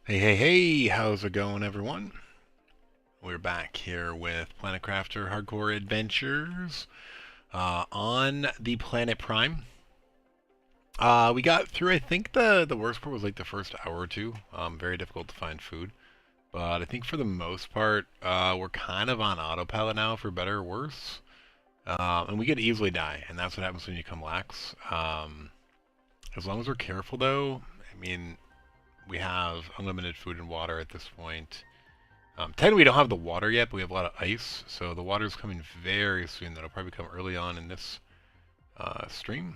Hey, hey, hey, how's it going, everyone? We're back here with Planet Crafter Hardcore Adventures on the Planet Prime. We got through, I think the worst part was like the first hour or two. Very difficult to find food. But I think for the most part, we're kind of on autopilot now, for better or worse. And we could easily die, and that's what happens when you come lax. As long as we're careful, though, I mean, we have unlimited food and water at this point. Technically, we don't have the water yet, but we have a lot of ice, so the water's coming very soon. That'll probably come early on in this stream.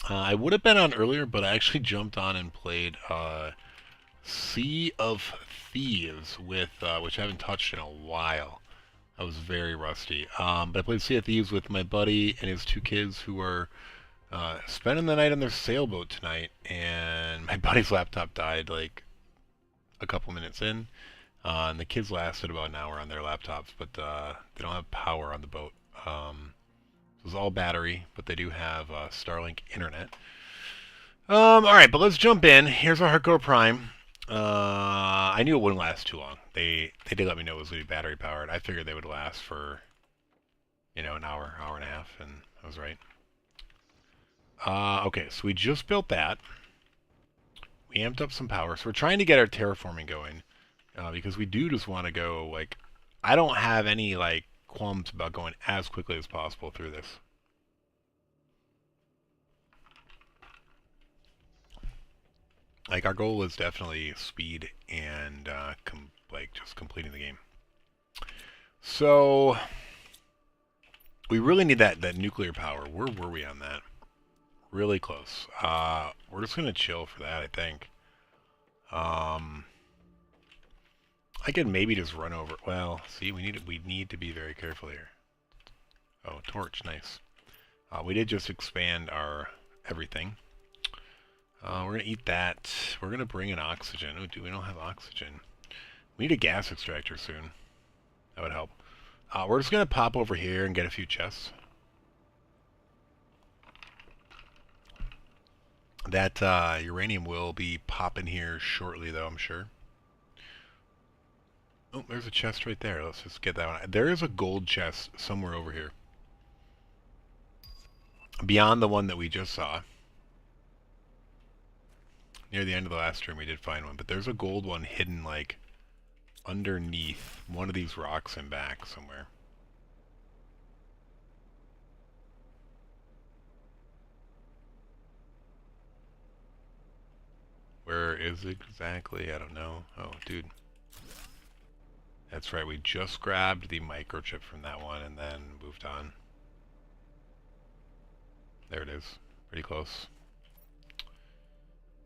I would have been on earlier, but I actually jumped on and played Sea of Thieves with, which I haven't touched in a while. I was very rusty. But I played Sea of Thieves with my buddy and his two kids who were spending the night on their sailboat tonight, and my buddy's laptop died like a couple minutes in. And the kids lasted about an hour on their laptops, but they don't have power on the boat. It was all battery, but they do have Starlink internet. All right, but let's jump in. Here's our Hardcore Prime. I knew it wouldn't last too long. They did let me know it was going to be battery powered. I figured they would last for an hour, hour and a half, and I was right. Okay, so we just built that. We amped up some power, so we're trying to get our terraforming going. Because we do just want to go, like, I don't have any, like, qualms about going as quickly as possible through this. Like, our goal is definitely speed and, just completing the game. So, we really need that nuclear power. Where were we on that? Really close. We're just going to chill for that, I think. I could maybe just run over. Well, see, we need to be very careful here. Oh, torch, nice. We did just expand our everything. We're gonna eat that. We're gonna bring in oxygen. Oh, we don't have oxygen. We need a gas extractor soon. That would help. We're just gonna pop over here and get a few chests. That uranium will be popping here shortly, though, I'm sure. Oh, there's a chest right there. Let's just get that one. There is a gold chest somewhere over here. Beyond the one that we just saw. Near the end of the last stream we did find one, but there's a gold one hidden, like, underneath one of these rocks and back somewhere. Where is it exactly? I don't know. Oh, dude. That's right, we just grabbed the microchip from that one and then moved on. There it is. Pretty close.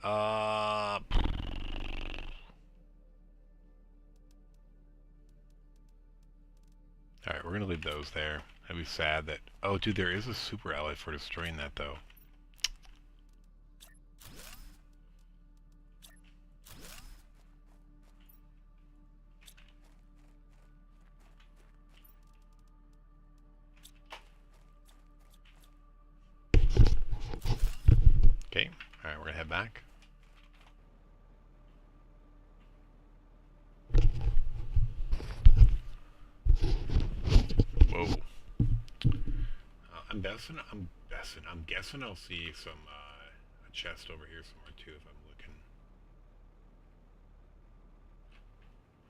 Alright, we're gonna leave those there. I'd be sad that... Oh, dude, there is a super ally for destroying that, though. Okay, alright, we're gonna head back. Whoa. I'm guessing I'll see some, a chest over here somewhere, too, if I'm looking.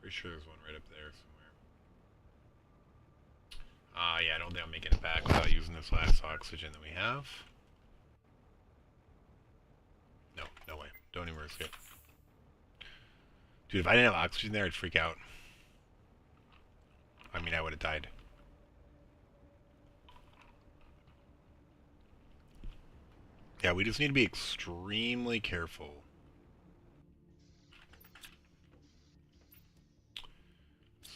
Pretty sure there's one right up there somewhere. Yeah, I don't think I'm making it back without using this last oxygen that we have. No, no way. Don't even risk it. Dude, if I didn't have oxygen there, I'd freak out. I mean, I would have died. Yeah, we just need to be extremely careful.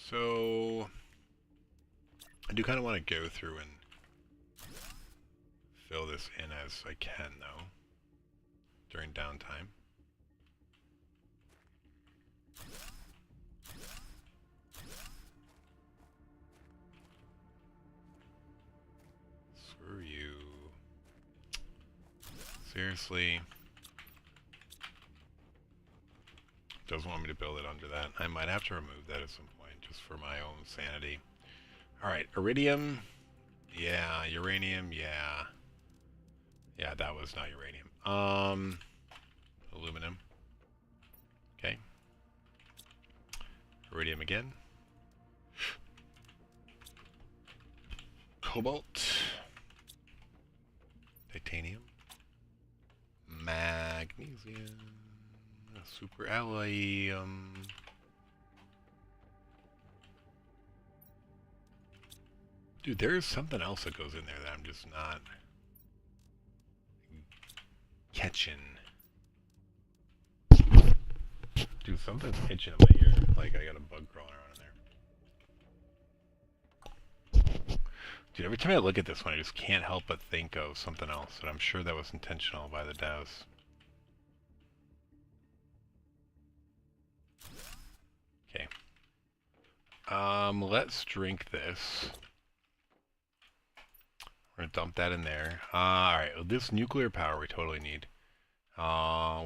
So, I do kind of want to go through and fill this in as I can, though, during downtime. Screw you. Seriously. doesn't want me to build it under that. I might have to remove that at some point, just for my own sanity. Alright, iridium. Yeah, uranium, yeah. Yeah, that was not uranium. Aluminum. Okay. Iridium again. Cobalt. Titanium. Magnesium. Super alloy. Dude, there is something else that goes in there that I'm just not catching. Dude, something's itching in my ear. Like I got a bug crawling around in there. Dude, every time I look at this one, I just can't help but think of something else. And I'm sure that was intentional by the devs. Okay. Let's drink this. We're gonna dump that in there. Alright, well, this nuclear power we totally need.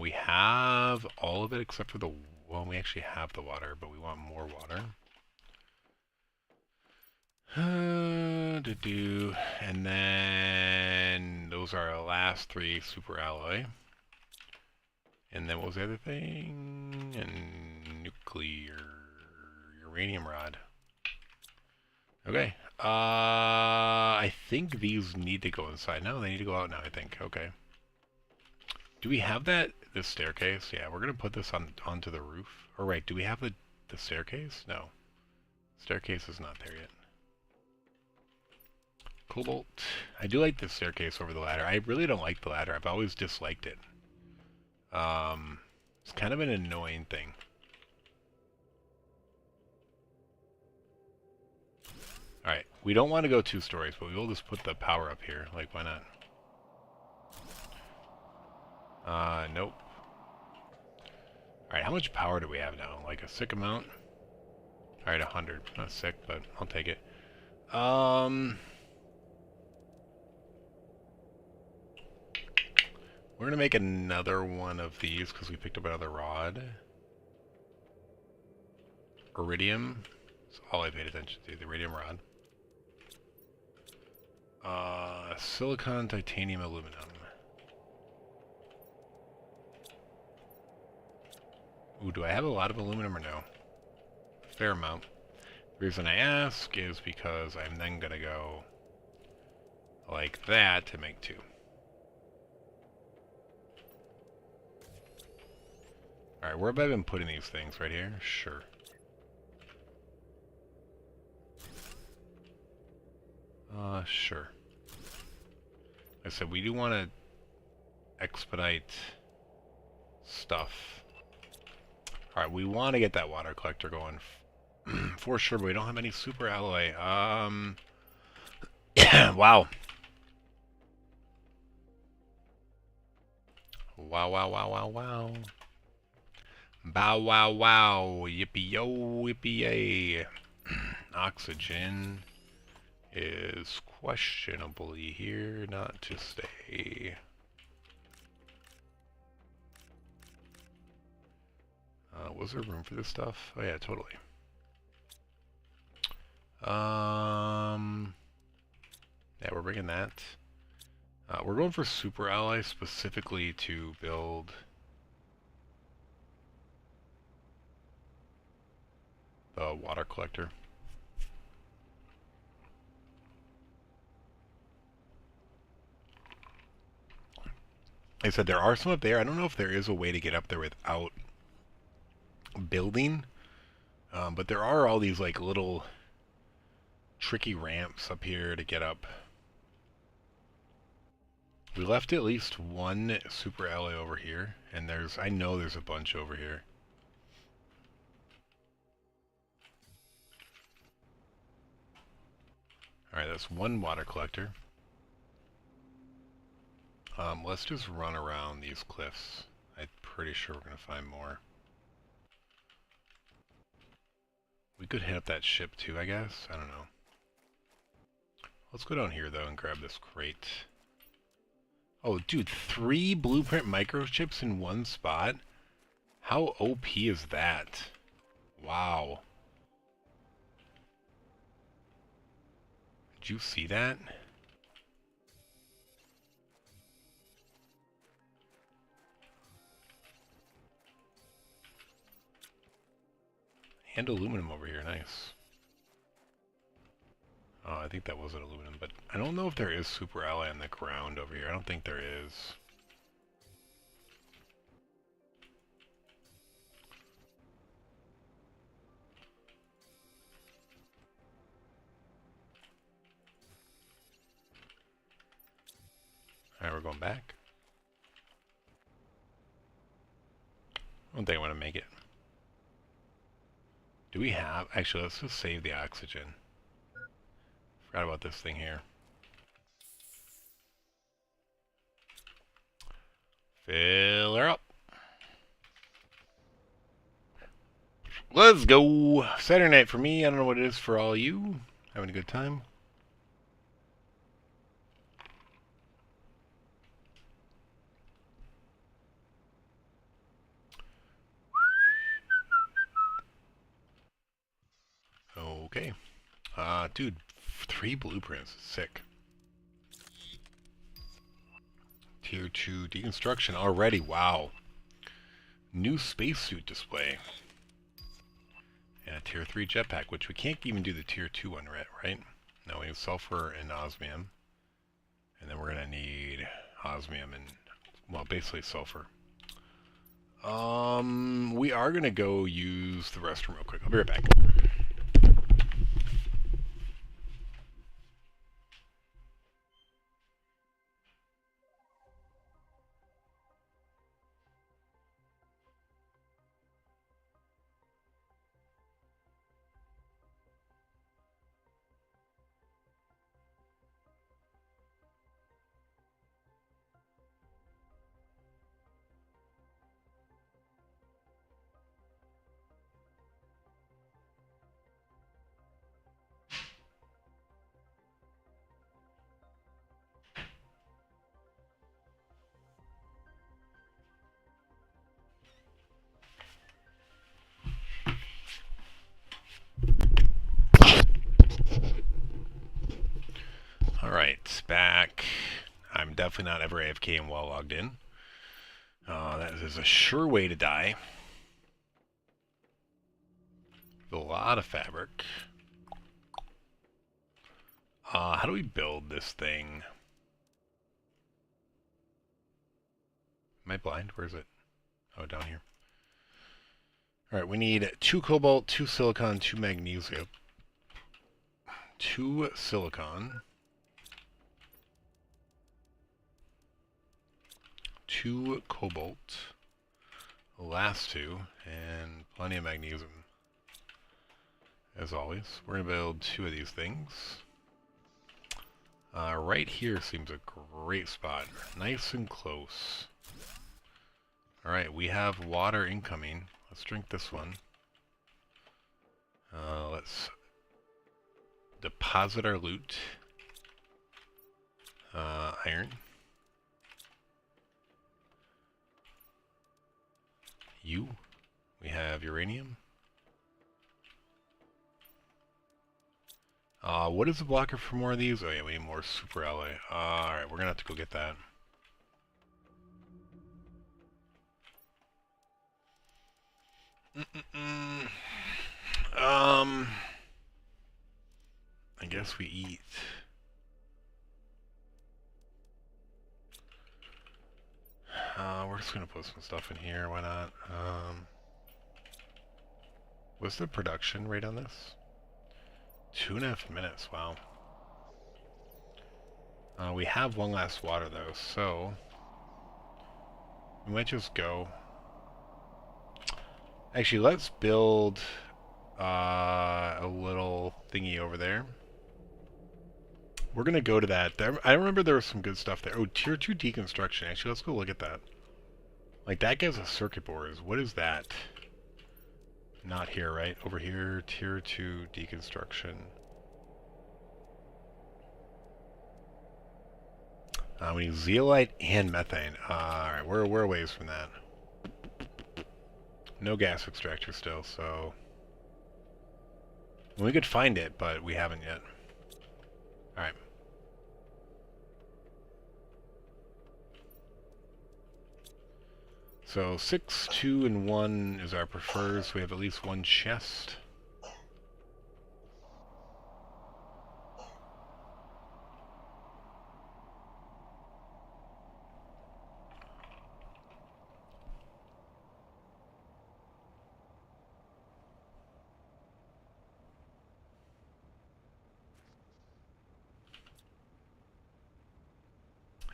We have all of it except for the... Well, we actually have the water, but we want more water. And then those are our last 3 super alloy. And then what was the other thing? And nuclear uranium rod. Okay. I think these need to go inside. No, they need to go out now, I think. Okay. Do we have this staircase? Yeah, we're gonna put this onto the roof. Or right, do we have the staircase? No. Staircase is not there yet. Cobalt. I do like the staircase over the ladder. I really don't like the ladder. I've always disliked it. It's kind of an annoying thing. Alright, we don't want to go 2 stories, but we will just put the power up here. Like, why not? Nope. Alright, how much power do we have now? Like a sick amount? Alright, 100. Not sick, but I'll take it. We're gonna make another one of these because we picked up another rod. Iridium. That's all I paid attention to, the iridium rod. Silicon, titanium, aluminum. Ooh, do I have a lot of aluminum or no? A fair amount. The reason I ask is because I'm then gonna go like that to make 2. Alright, where have I been putting these things? Right here? Sure. Sure. Like I said, we do want to expedite stuff. Alright, we want to get that water collector going for sure, but we don't have any super alloy. Wow. Wow, wow, wow, wow, wow. Bow, wow, wow. Yippee, yo, yippee, yay. Oxygen is questionably here, not to stay. Was there room for this stuff? Oh yeah, totally. Yeah, we're bringing that. We're going for super alloy specifically to build the water collector. Like I said, there are some up there. I don't know if there is a way to get up there without building, but there are all these like little tricky ramps up here to get up. We left at least 1 super alloy over here, and I know there's a bunch over here. Alright, that's 1 water collector. Let's just run around these cliffs. I'm pretty sure we're going to find more. We could hit up that ship too, I guess. I don't know. Let's go down here, though, and grab this crate. Oh, dude, 3 blueprint microchips in 1 spot? How OP is that? Wow. Did you see that? And aluminum over here, nice. Oh, I think that wasn't aluminum, but I don't know if there is super alloy on the ground over here. I don't think there is. Alright, we're going back. I don't think I want to make it. Do we have... Actually, let's just save the oxygen. Forgot about this thing here. Fill her up. Let's go. Saturday night for me. I don't know what it is for all you. Having a good time. Okay. Dude, 3 blueprints. Sick. Tier 2 deconstruction already. Wow. New spacesuit display. And a Tier 3 jetpack, which we can't even do the Tier 2 one, right? No, we have sulfur and osmium. And then we're going to need osmium and, well, basically sulfur. We are going to go use the restroom real quick. I'll be right back. Alright, back. I'm definitely not ever AFK and well logged in. That is a sure way to die. A lot of fabric. How do we build this thing? Am I blind? Where is it? Oh, down here. Alright, we need 2 cobalt, 2 silicon, 2 magnesium. 2 silicon. 2 cobalt. The last 2. And plenty of magnesium. As always. We're going to build 2 of these things. Right here seems a great spot. Nice and close. Alright, we have water incoming. Let's drink this one. Let's deposit our loot. Iron. We have uranium. What is the blocker for more of these? Oh yeah, we need more super alloy. Alright, we're gonna have to go get that. I guess we eat. We're just gonna put some stuff in here, why not? What's the production rate on this? 2.5 minutes, wow. We have one last water though, so we might just go. Actually, let's build a little thingy over there. We're gonna go to that. I remember there was some good stuff there. Oh, Tier 2 deconstruction. Actually, let's go look at that. Like, that gives us circuit boards. What is that? Not here, right? Over here, Tier 2 deconstruction. We need zeolite and methane. Alright, we're a ways from that. No gas extractor still, so... we could find it, but we haven't yet. Alright. So 6, 2, and 1 is our preferred, so we have at least one chest.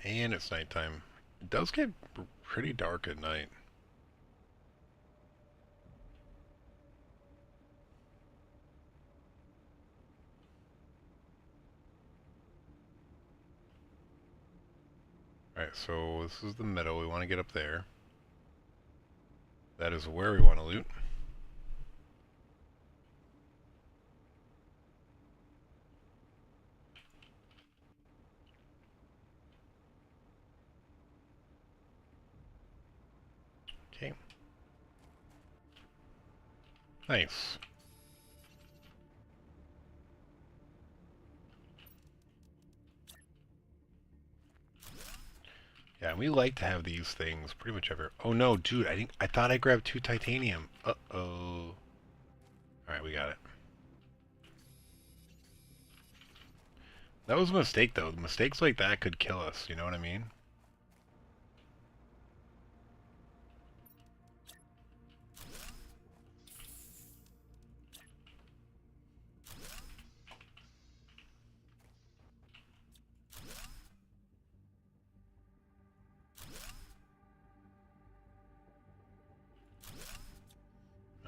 And it's nighttime. It does get pretty dark at night. Alright, so this is the meadow. We want to get up there. That is where we want to loot. Okay. Nice. Yeah, and we like to have these things pretty much ever. Oh no, dude, I thought I grabbed 2 titanium. Uh-oh. Alright, we got it. That was a mistake though. Mistakes like that could kill us, you know what I mean?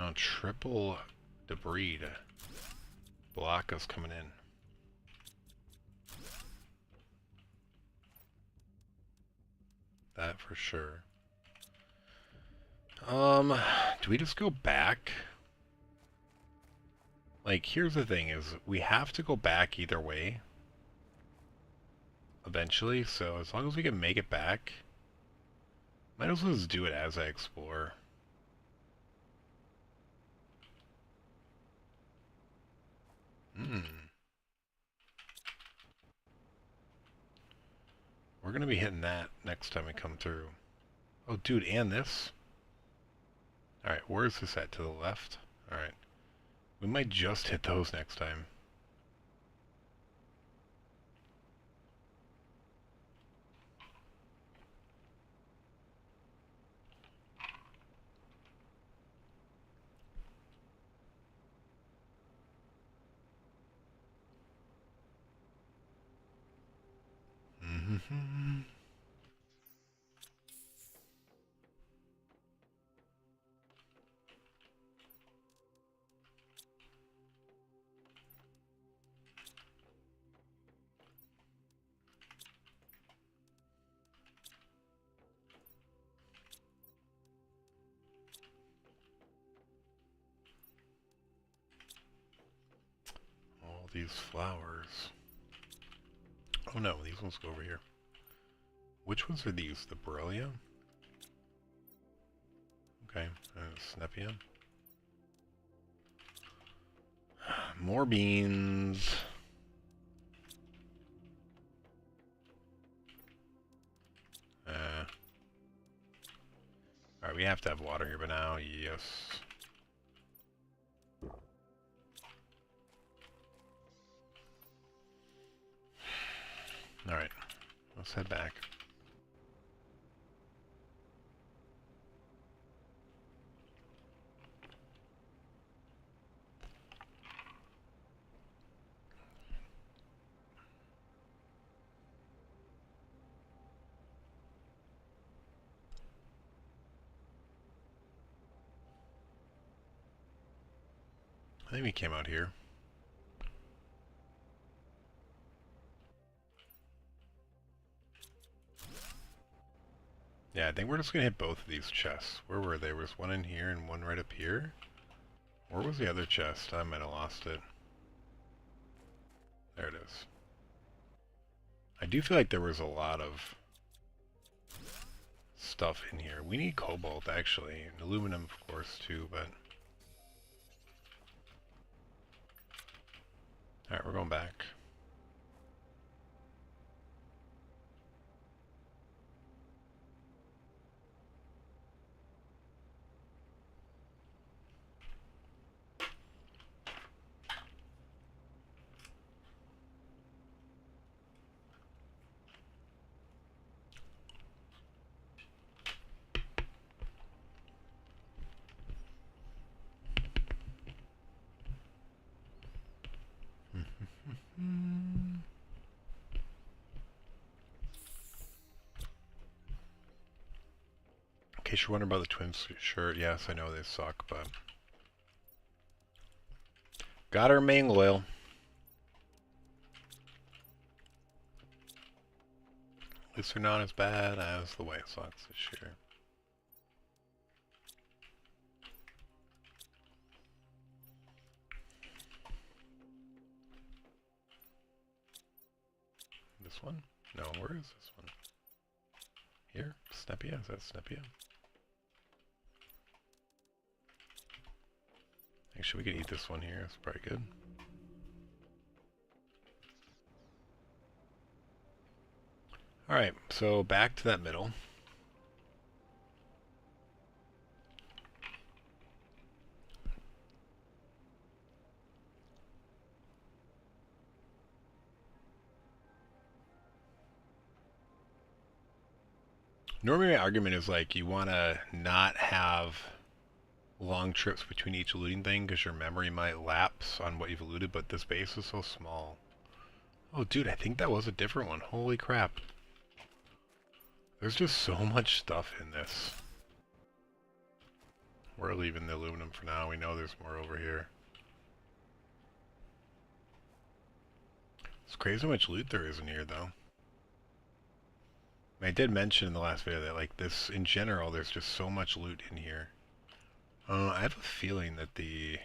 Oh, triple debris to block us coming in. That for sure. Do we just go back? Like, here's the thing is, we have to go back either way. Eventually, so as long as we can make it back, might as well just do it as I explore. We're gonna be hitting that next time we come through. Oh, dude, and this? Alright, where is this at? To the left? Alright. We might just hit those next time. All these flowers. Oh no, these ones go over here. Which ones are these? The beryllium? Okay, Snepia. More beans. Alright, we have to have water here, but now, yes. Alright, let's head back. I think we came out here. Yeah, I think we're just gonna hit both of these chests. Where were they? There was one in here and one right up here. Where was the other chest? I might have lost it. There it is. I do feel like there was a lot of stuff in here. We need cobalt, actually. And aluminum, of course, too, but... Alright, we're going back. In case you're wondering about the twin shirt, yes, I know they suck, but... Gotta remain loyal. At least they're not as bad as the White Sox this year. This one? No, where is this one? Here? Snepia? Is that Snepia? Actually, we could eat this one here. It's probably good. Alright, so back to that middle. Normally my argument is like you want to not have long trips between each looting thing because your memory might lapse on what you've looted, but this base is so small. Oh dude, I think that was a different one. Holy crap. There's just so much stuff in this. We're leaving the aluminum for now. We know there's more over here. It's crazy how much loot there is in here though. I did mention in the last video that like this, in general, there's just so much loot in here. I have a feeling that the...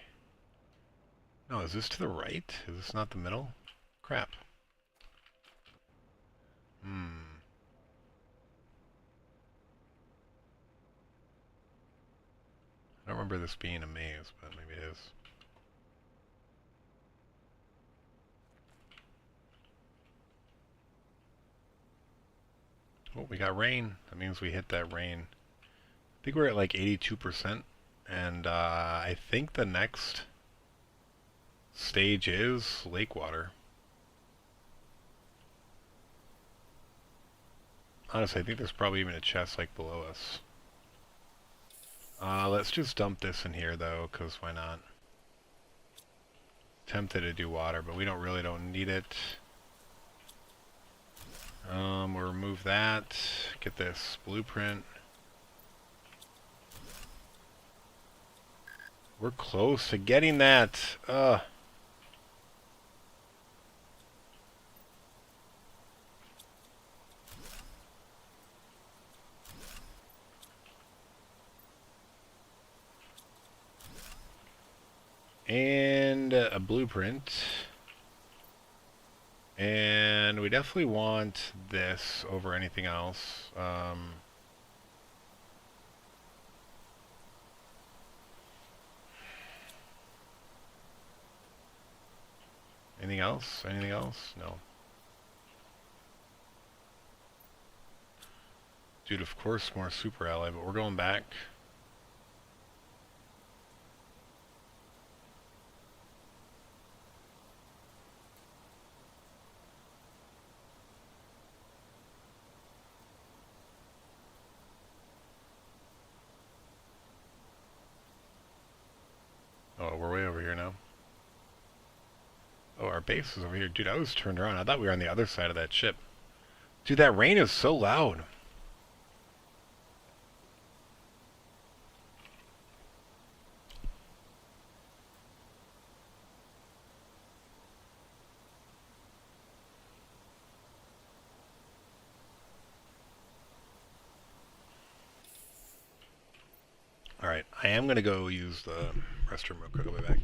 No, is this to the right? Is this not the middle? Crap. I don't remember this being a maze, but maybe it is. Oh, we got rain. That means we hit that rain. I think we're at like 82%. And I think the next stage is lake water. Honestly, I think there's probably even a chest like below us. Let's just dump this in here though, because why not? Tempted to do water, but we don't need it. We'll remove that. Get this blueprint. We're close to getting that. And a blueprint. And we definitely want this over anything else. Anything else? Anything else? No. Dude, of course more super ally, but we're going back. Oh, we're way over here now. Oh, our base is over here. Dude, I was turned around. I thought we were on the other side of that ship. Dude, that rain is so loud. Alright, I am going to go use the restroom real quick. I'll be back.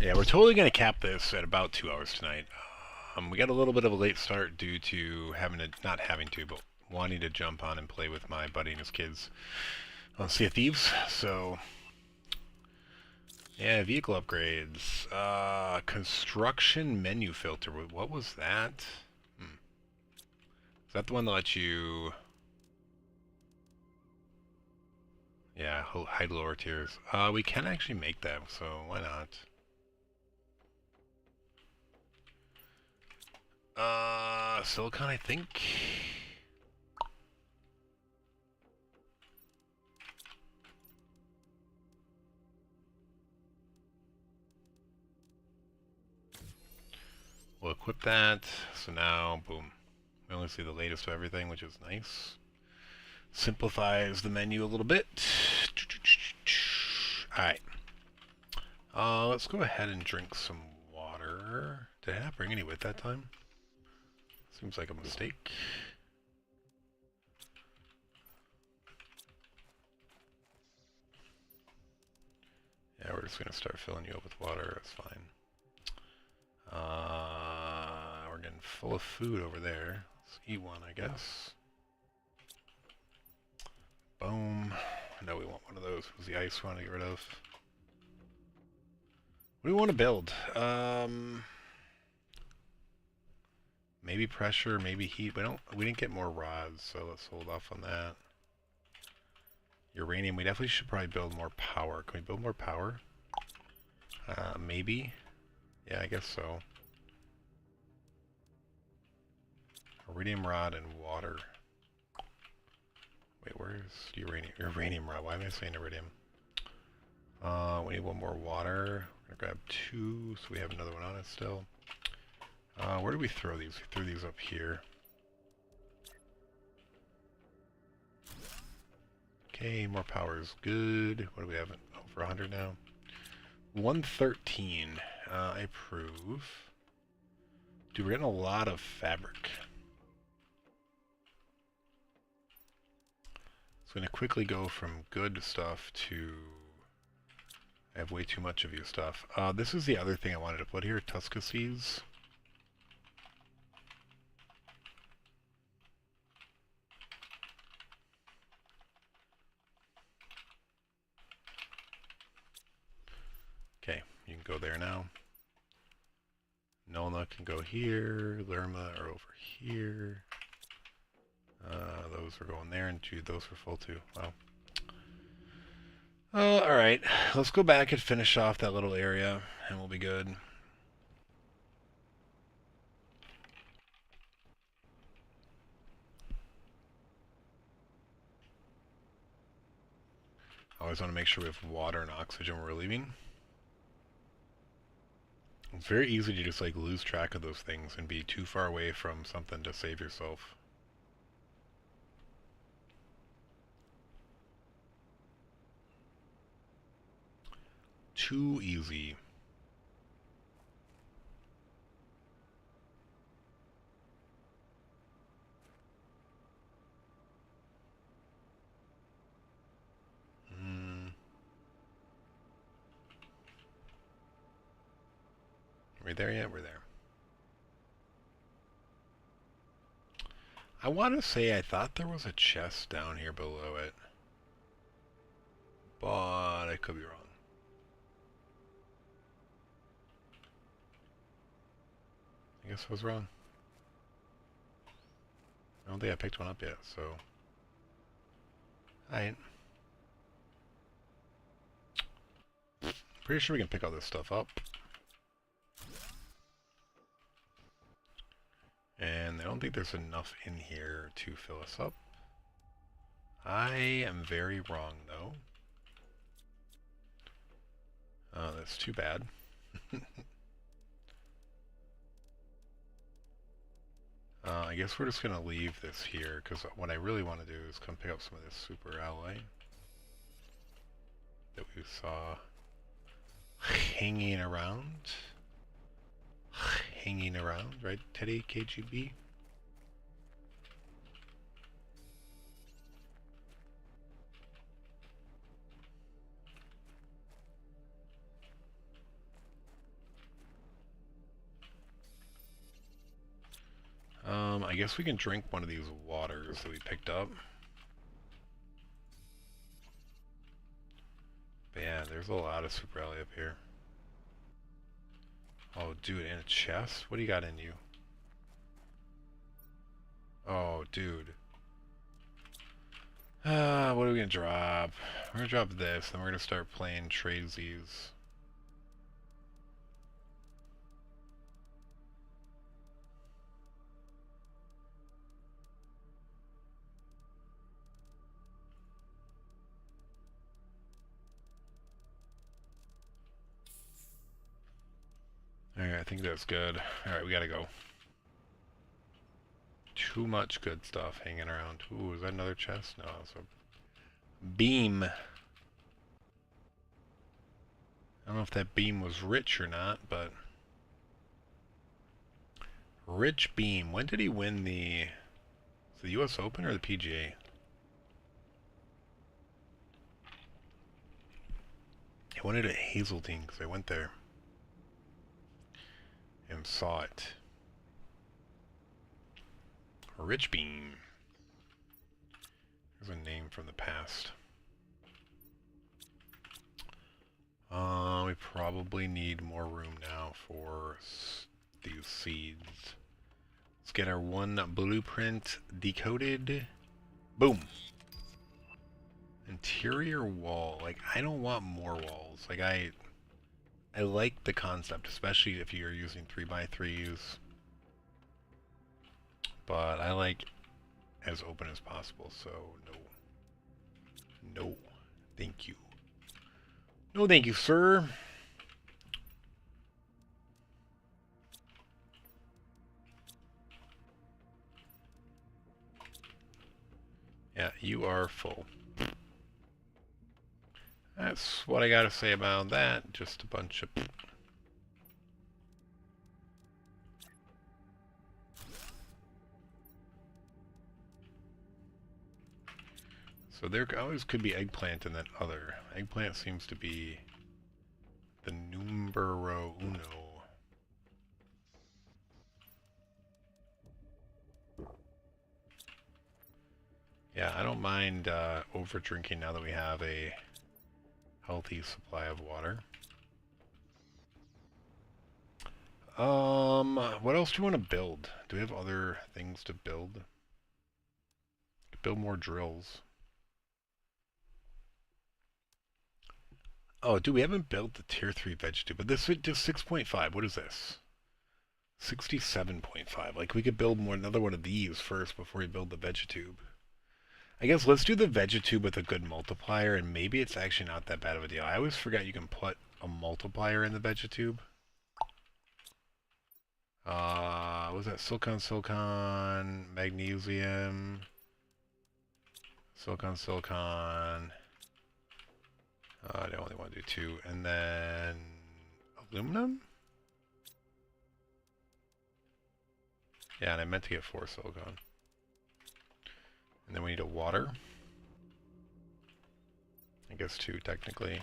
Yeah, we're totally going to cap this at about 2 hours tonight. We got a little bit of a late start due to not having to, but wanting to jump on and play with my buddy and his kids on Sea of Thieves. So, yeah, vehicle upgrades. Construction menu filter. What was that? Is that the one that lets you... Yeah, hide lower tiers. We can actually make that, so why not? Silicon, I think. We'll equip that. So now, boom. We only see the latest of everything, which is nice. Simplifies the menu a little bit. Alright. Let's go ahead and drink some water. Did I not bring any with that time? Seems like a mistake. Yeah, we're just going to start filling you up with water. That's fine. We're getting full of food over there. Let's eat one, I guess. Boom. No, we want one of those. What was the ice we want to get rid of? What do we want to build? Maybe pressure, maybe heat. We didn't get more rods, so let's hold off on that. Uranium, we definitely should probably build more power. Can we build more power? Maybe. Yeah, I guess so. Iridium rod and water. Wait, where's uranium? Uranium rod. Why am I saying iridium? We need one more water. We're gonna grab 2, so we have another one on it still. Where do we throw these? We threw these up here. Okay, more power is good. What do we have? Over 100 now. 113. I approve. Dude, we're getting a lot of fabric. So I'm going to quickly go from good stuff to... I have way too much of you stuff. This is the other thing I wanted to put here, Tuscasees. Okay, you can go there now. Nolna can go here. Lerma are over here. Those are going there, and those are full too. Wow. Alright, let's go back and finish off that little area, and we'll be good. I always want to make sure we have water and oxygen when we're leaving. It's very easy to just like lose track of those things and be too far away from something to save yourself. Too easy. Are we there yet? We're there. I want to say I thought there was a chest down here below it. But I could be wrong. I guess I was wrong. I don't think I picked one up yet, so... Alright. Pretty sure we can pick all this stuff up. And I don't think there's enough in here to fill us up. I am very wrong, though. That's too bad. I guess we're just going to leave this here, because what I really want to do is come pick up some of this super alloy that we saw hanging around. Hanging around, right, Teddy KGB? I guess we can drink one of these waters that we picked up. But yeah, there's a lot of super alley up here. Oh, dude, in a chest? What do you got in you? Oh, dude. What are we gonna drop? We're gonna drop this, then we're gonna start playing tradesies. Alright, I think that's good. Alright, we gotta go. Too much good stuff hanging around. Ooh, is that another chest? No, it's a beam. I don't know if that beam was rich or not, but... Rich Beam. When did he win the US Open or the PGA? I won it at Hazeltine because I went there and saw it. Rich Beam. There's a name from the past. We probably need more room now for these seeds. Let's get our one blueprint decoded. Boom. Interior wall. Like, I don't want more walls. Like, I like the concept, especially if you're using 3x3s. But I like as open as possible, so no. No. Thank you. No, thank you, sir. Yeah, you are full. That's what I gotta say about that. Just a bunch of... So there always could be eggplant in that other. Eggplant seems to be the numero uno. Yeah, I don't mind over drinking now that we have a healthy supply of water. What else do you want to build? Do we have other things to build? Build more drills. Oh, dude, we haven't built the tier 3 vegetube, but this is just 6.5. What is this? 67.5. Like, we could build another one of these first before we build the vegetube. I guess let's do the vegetube with a good multiplier, and maybe it's actually not that bad of a deal. I always forget you can put a multiplier in the vegetube. What was that? Silicon, magnesium, silicon. I only want to do 2. And then aluminum? Yeah, and I meant to get 4 silicon. And then we need a water. I guess 2, technically.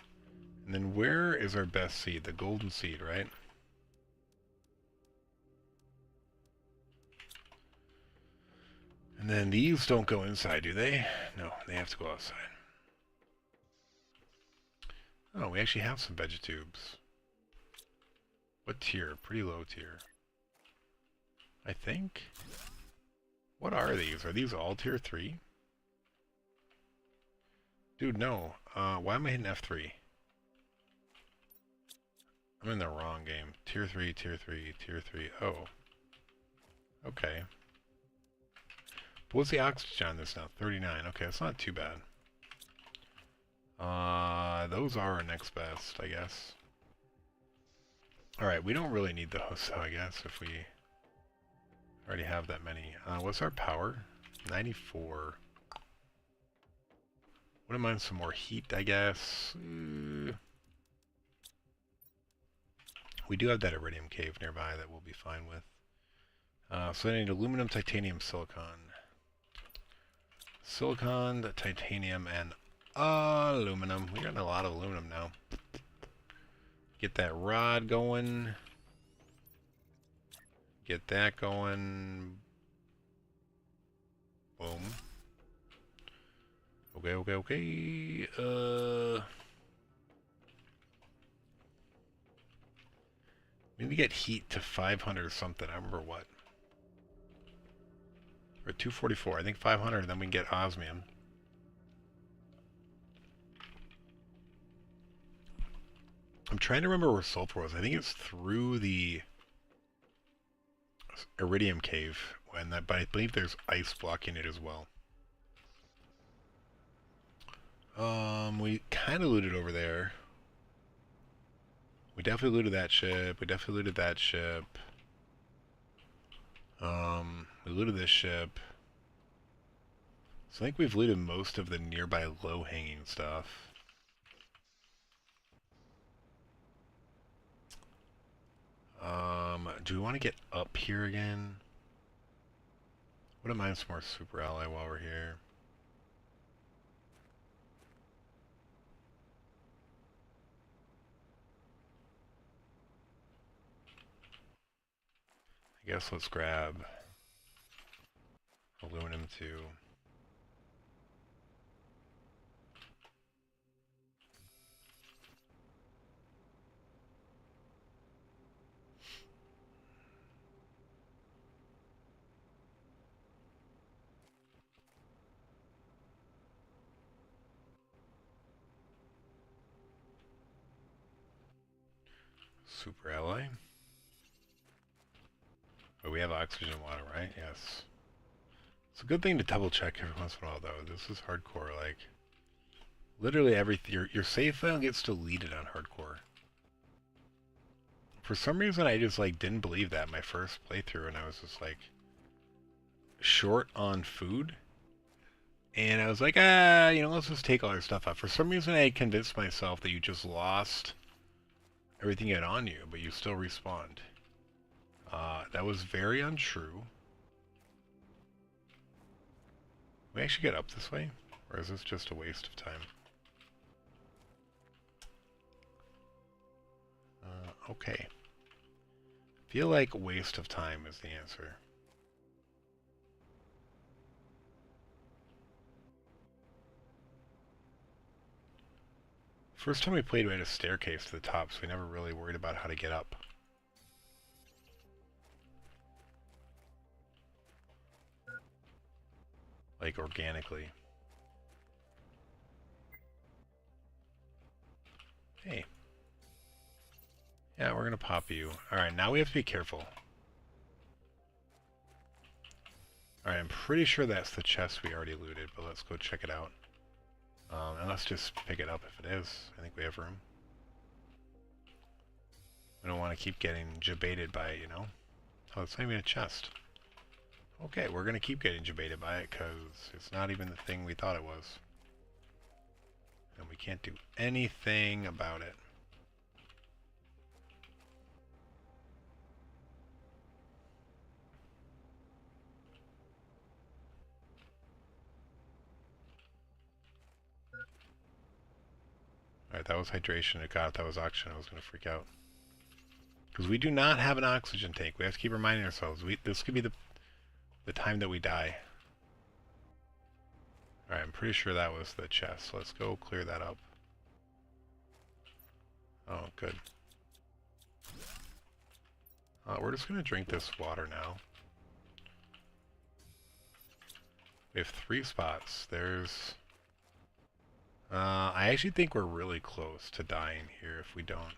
And then where is our best seed? The golden seed, right? And then these don't go inside, do they? No, they have to go outside. Oh, we actually have some vegetubes. What tier? Pretty low tier. I think. What are these? Are these all tier 3? Dude, no. Why am I hitting F3? I'm in the wrong game. Tier 3, tier 3, tier 3. Oh. Okay. But what's the oxygen on this now? 39. Okay, that's not too bad. Those are our next best, I guess. Alright, we don't really need those, I guess, if we already have that many. What's our power? 94. Wouldn't mind some more heat, I guess. We do have that iridium cave nearby that we'll be fine with. So I need aluminum, titanium, silicon. Silicon, titanium, and aluminum. We're getting a lot of aluminum now. Get that rod going. Get that going. Boom. Okay. We need to get heat to 500 or something. I remember what. Or 244. I think 500, and then we can get osmium. I'm trying to remember where sulfur was. I think it's through the iridium cave, but I believe there's ice blocking it as well. We kind of looted over there. We definitely looted that ship. We looted this ship. So I think we've looted most of the nearby low-hanging stuff. Do we want to get up here again? Wouldn't mind some more super ally while we're here. I guess let's grab aluminum too. Super ally. Oh, we have oxygen water, right? Yes. It's a good thing to double check every once in a while, though. This is hardcore, like literally everything. Your save file gets deleted on hardcore. For some reason, I just like didn't believe that in my first playthrough, and I was just like short on food, and I was like, let's just take all our stuff out. For some reason, I convinced myself that you just lost everything you had on you, but you still respawned. That was very untrue. Can we actually get up this way? Or is this just a waste of time? Okay. Feel like waste of time is the answer. First time we played, we had a staircase to the top, so we never really worried about how to get up. Like, organically. Hey. Yeah, we're gonna pop you. Alright, now we have to be careful. Alright, I'm pretty sure that's the chest we already looted, but let's go check it out. And let's just pick it up if it is. I think we have room. We don't want to keep getting jebaited by it, you know? Oh, it's not even a chest. Okay, we're going to keep getting jebaited by it because it's not even the thing we thought it was. And we can't do anything about it. Alright, that was hydration. I got it. That was oxygen. I was going to freak out. Because we do not have an oxygen tank. We have to keep reminding ourselves. This could be the time that we die. Alright, I'm pretty sure that was the chest. Let's go clear that up. Oh, good. We're just going to drink this water now. We have 3 spots. There's... I actually think we're really close to dying here if we don't.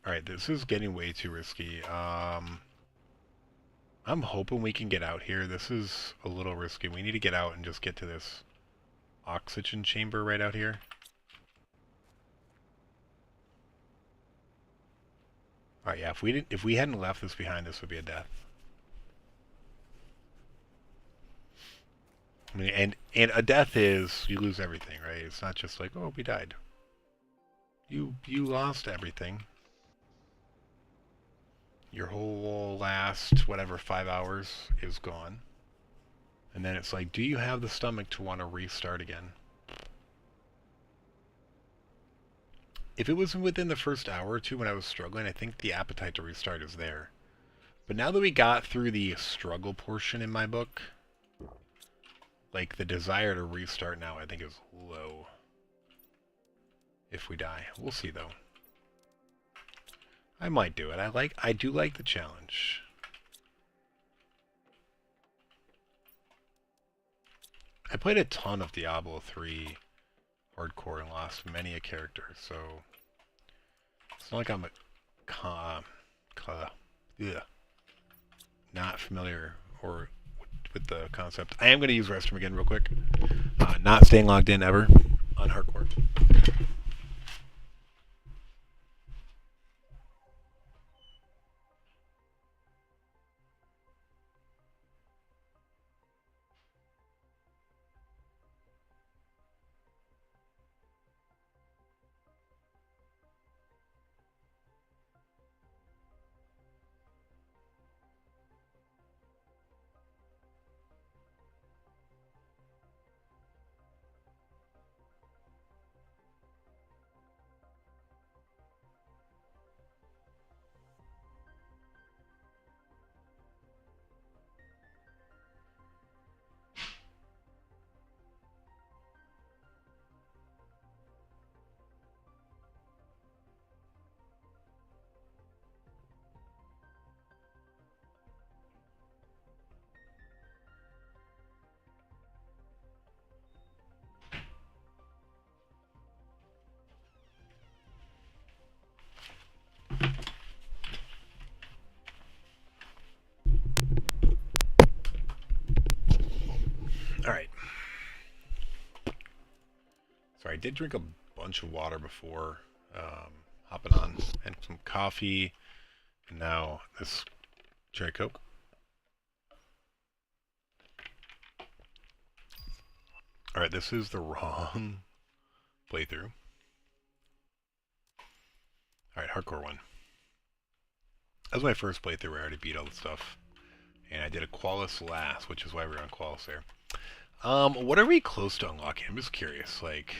Alright, this is getting way too risky. I'm hoping we can get out here. This is a little risky. We need to get out and just get to this oxygen chamber right out here. Alright, yeah, if we hadn't left this behind, this would be a death. I mean, and a death is you lose everything, right? It's not just like, oh, we died. You lost everything. Your whole last, whatever, 5 hours is gone. And then it's like, do you have the stomach to want to restart again? If it was within the first hour or two when I was struggling, I think the appetite to restart is there. But now that we got through the struggle portion in my book, like the desire to restart now I think is low. If we die. We'll see though. I might do it. I do like the challenge. I played a ton of Diablo 3 hardcore and lost many a character, so it's not like I'm not familiar or with the concept. I am going to use restroom again real quick. Not staying logged in ever on hardcore. Alright. So I did drink a bunch of water before hopping on, and some coffee, and now this cherry coke. Alright, this is the wrong playthrough. Alright, hardcore one. That was my first playthrough where I already beat all the stuff. And I did a Qualis last, which is why we're on Qualis there. What are we close to unlocking? I'm just curious. Like,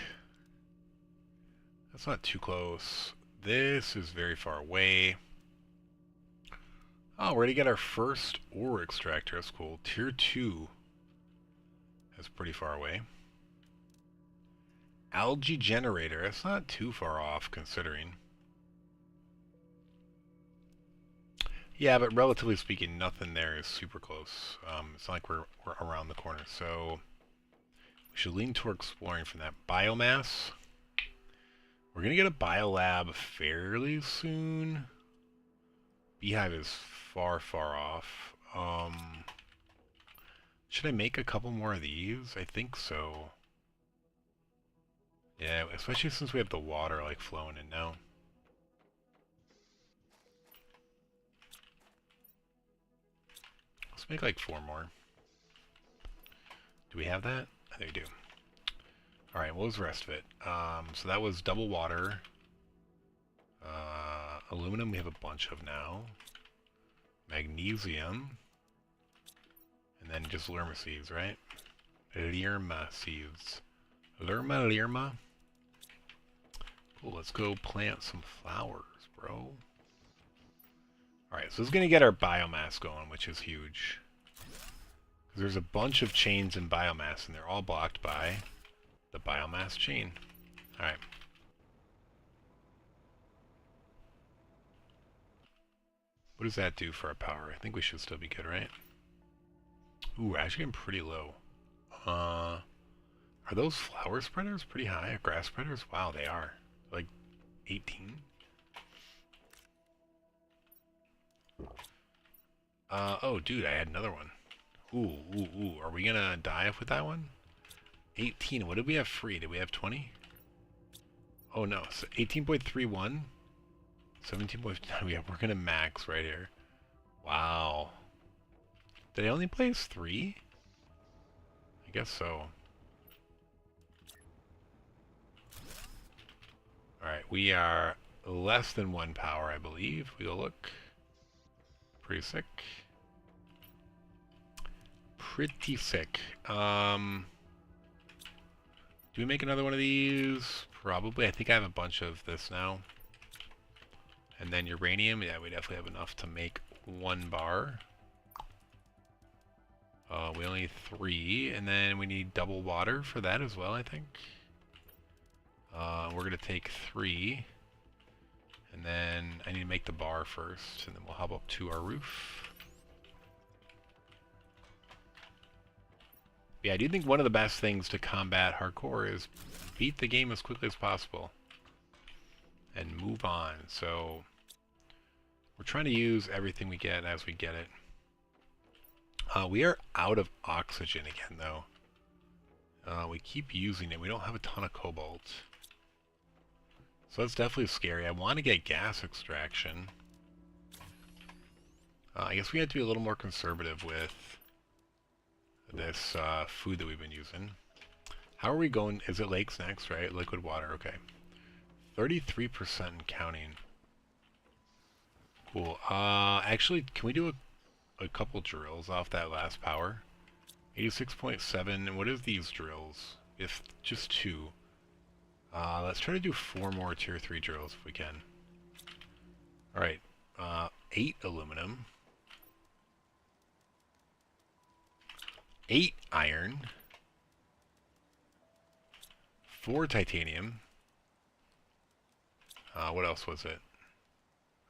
that's not too close. This is very far away. Oh, we're gonna get our first ore extractor. That's cool. Tier 2. That's pretty far away. Algae generator. That's not too far off, considering. Yeah, but relatively speaking, nothing there is super close. It's not like we're around the corner, so we should lean toward exploring from that. Biomass. We're going to get a biolab fairly soon. Beehive is far, far off. Should I make a couple more of these? I think so. Yeah, especially since we have the water like flowing in now. Let's make like 4 more. Do we have that? I think we do. Alright, what was the rest of it? So that was double water. Aluminum we have a bunch of now. Magnesium. And then just Lerma seeds, right? Lerma seeds. Lerma. Cool, let's go plant some flowers, bro. Alright, so this is going to get our biomass going, which is huge. There's a bunch of chains in biomass, and they're all blocked by the biomass chain. Alright. What does that do for our power? I think we should still be good, right? Ooh, actually I'm pretty low. Are those flower spreaders pretty high? Grass spreaders? Wow, they are. Like 18? Oh, dude, I had another one. Ooh. Are we gonna die with that one? 18. What did we have free? Did we have 20? Oh, no. So 18.31. 17.9. Yeah, we're gonna max right here. Wow. Did I only place 3? I guess so. Alright, we are less than 1 power, I believe. We'll look. Pretty sick. Pretty sick. Do we make another one of these? probably. I think I have a bunch of this now. And then uranium, yeah, we definitely have enough to make 1 bar. We only need 3, and then we need double water for that as well, I think. We're going to take 3, and then I need to make the bar first, and then we'll hop up to our roof. Yeah, I do think one of the best things to combat hardcore is beat the game as quickly as possible and move on. So we're trying to use everything we get as we get it. We are out of oxygen again, though. We keep using it. We don't have a ton of cobalt. So that's definitely scary. I want to get gas extraction. I guess we have to be a little more conservative with this food that we've been using. How are we going? Is it lakes next, right? Liquid water, okay. 33% counting. Cool. Actually, can we do a couple drills off that last power? 86.7. What is these drills? If just 2. Let's try to do 4 more tier 3 drills if we can. Alright. 8 aluminum. 8 iron. 4 titanium. What else was it?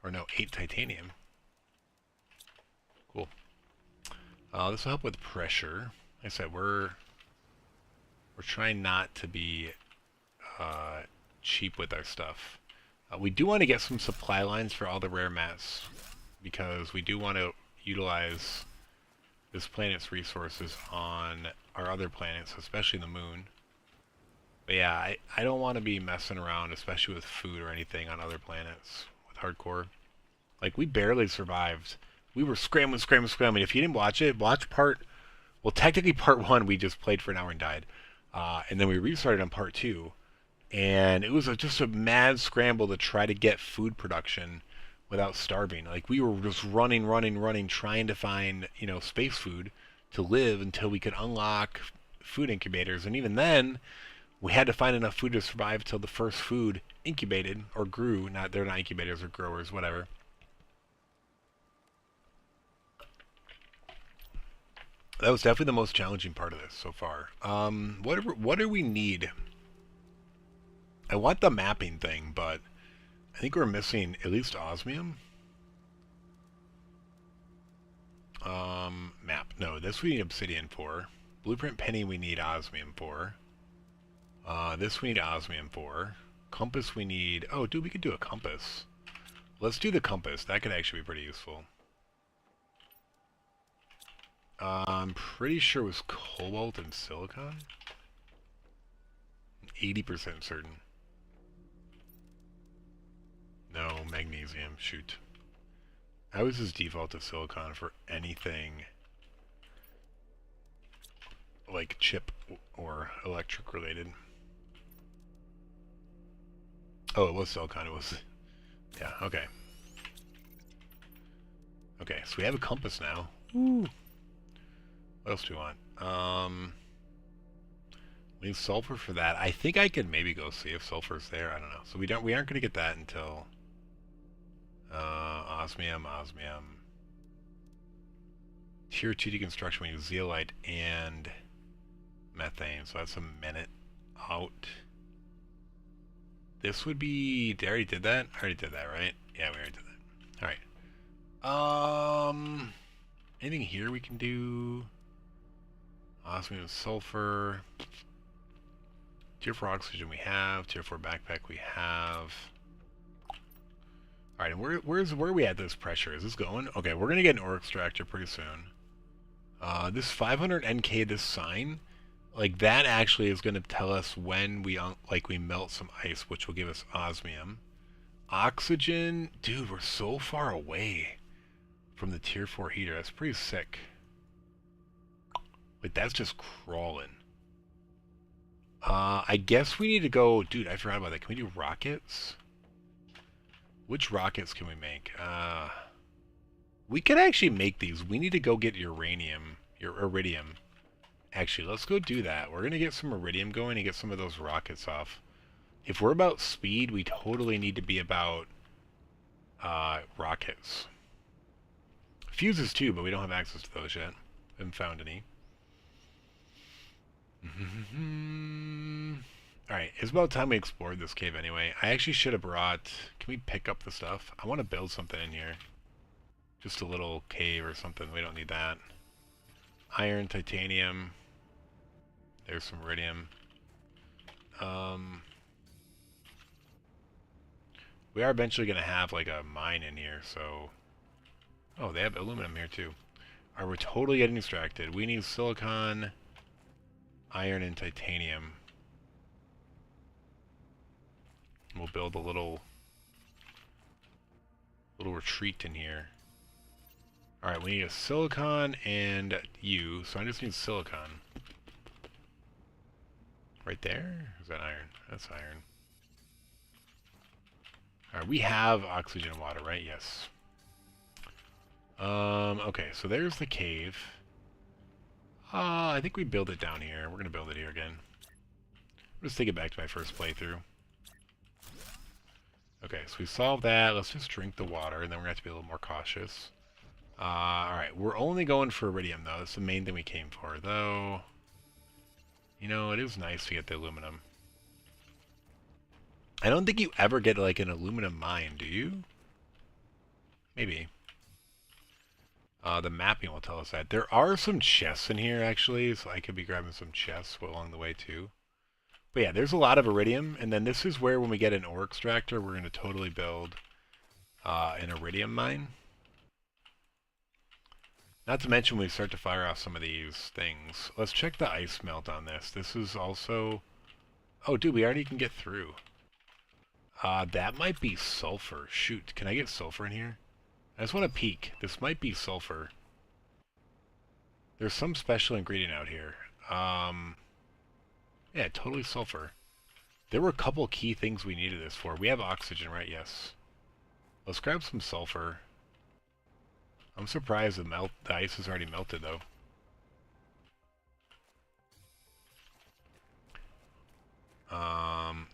Or no, 8 titanium. Cool. This will help with pressure. Like I said, we're trying not to be cheap with our stuff. We do want to get some supply lines for all the rare mats, because we do want to utilize this planet's resources on our other planets, especially the moon. But yeah, I don't want to be messing around, especially with food or anything on other planets with hardcore. Like, we barely survived. We were scrambling. If you didn't watch it, watch well, technically part 1 we just played for an hour and died. And then we restarted on part 2. And it was just a mad scramble to try to get food production without starving. Like, we were just running, trying to find, space food to live until we could unlock food incubators. And even then, we had to find enough food to survive till the first food incubated or grew. They're not incubators or growers, whatever. That was definitely the most challenging part of this so far. What do we need? I want the mapping thing, but I think we're missing at least osmium. Map. No, this we need obsidian for. Blueprint penny we need osmium for. This we need osmium for. Compass we need... Oh, dude, we could do a compass. Let's do the compass. That could actually be pretty useful. I'm pretty sure it was cobalt and silicon. 80% certain. No, magnesium. Shoot. I always just default to silicon for anything like chip or electric related. Oh, it was silicon. It was... Yeah, okay. Okay, so we have a compass now. Woo! What else do we want? We need sulfur for that. I think I could maybe go see if sulfur's there. I don't know. So we aren't going to get that until osmium. Tier 2 deconstruction. We need zeolite and methane. So that's a minute out. This would be... I already did that? I already did that, right? Yeah, we already did that. Alright. Anything here we can do? Osmium, sulfur. Tier 4 oxygen we have. Tier 4 backpack we have. Alright, and where are we at this pressure? Is this going? Okay, we're going to get an ore extractor pretty soon. This 500 NK, this sign, like, that actually is going to tell us when we melt some ice, which will give us osmium. Oxygen, dude, we're so far away from the tier 4 heater. That's pretty sick. Like, that's just crawling. I guess we need to go... Dude, I forgot about that. Can we do rockets? Which rockets can we make? We could actually make these. We need to go get iridium. Actually, let's go do that. We're going to get some iridium going and get some of those rockets off. If we're about speed, we totally need to be about rockets. Fuses too, but we don't have access to those yet. Haven't found any. Alright, it's about time we explored this cave anyway. I actually should have brought... Can we pick up the stuff? I want to build something in here. Just a little cave or something. We don't need that. Iron, titanium. There's some iridium. We are eventually going to have like a mine in here, so... Oh, they have aluminum here too. Alright, we're totally getting distracted. We need silicon, iron, and titanium. We'll build a little retreat in here. Alright, we need a silicon and you, so I just need silicon. Right there? Is that iron? That's iron. Alright, we have oxygen and water, right? Yes. Okay, so there's the cave. I think we build it down here. We're gonna build it here again. Let's take it back to my first playthrough. Okay, so we solved that. Let's just drink the water, and then we're gonna have to be a little more cautious. Alright, we're only going for iridium, though. That's the main thing we came for, though. You know, it is nice to get the aluminum. I don't think you ever get, like, an aluminum mine, do you? Maybe. The mapping will tell us that. There are some chests in here, actually, so I could be grabbing some chests along the way, too. But yeah, there's a lot of iridium, and then this is where, when we get an ore extractor, we're going to totally build an iridium mine. Not to mention, when we start to fire off some of these things. Let's check the ice melt on this. This is also... Oh, dude, we already can get through. That might be sulfur. Shoot, can I get sulfur in here? I just want to peek. This might be sulfur. There's some special ingredient out here. Yeah, totally sulfur. There were a couple key things we needed this for. We have oxygen, right? Yes. Let's grab some sulfur. I'm surprised the ice is already melted, though.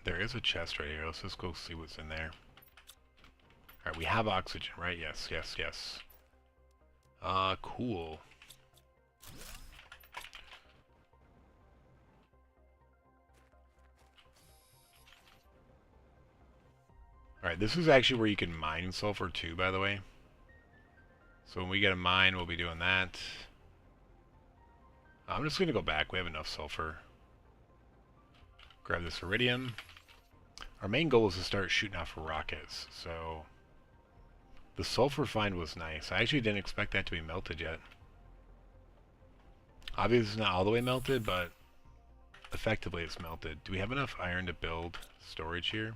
There is a chest right here. Let's just go see what's in there. Alright, we have oxygen, right? Yes, yes, yes. Cool. Alright, this is actually where you can mine sulfur too, by the way. So when we get a mine, we'll be doing that. I'm just going to go back. We have enough sulfur. Grab this iridium. Our main goal is to start shooting off for rockets, so... The sulfur find was nice. I actually didn't expect that to be melted yet. Obviously it's not all the way melted, but effectively it's melted. Do we have enough iron to build storage here?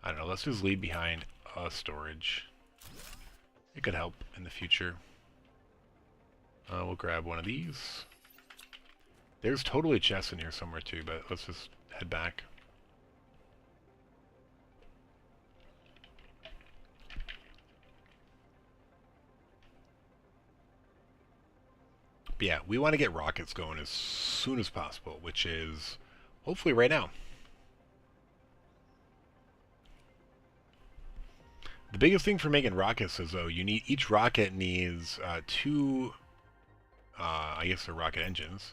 I don't know. Let's just leave behind a storage. It could help in the future. We'll grab one of these. There's totally chests in here somewhere too, but let's just head back. But yeah, we want to get rockets going as soon as possible, which is hopefully right now. The biggest thing for making rockets is, though, each rocket needs two, I guess they're rocket engines,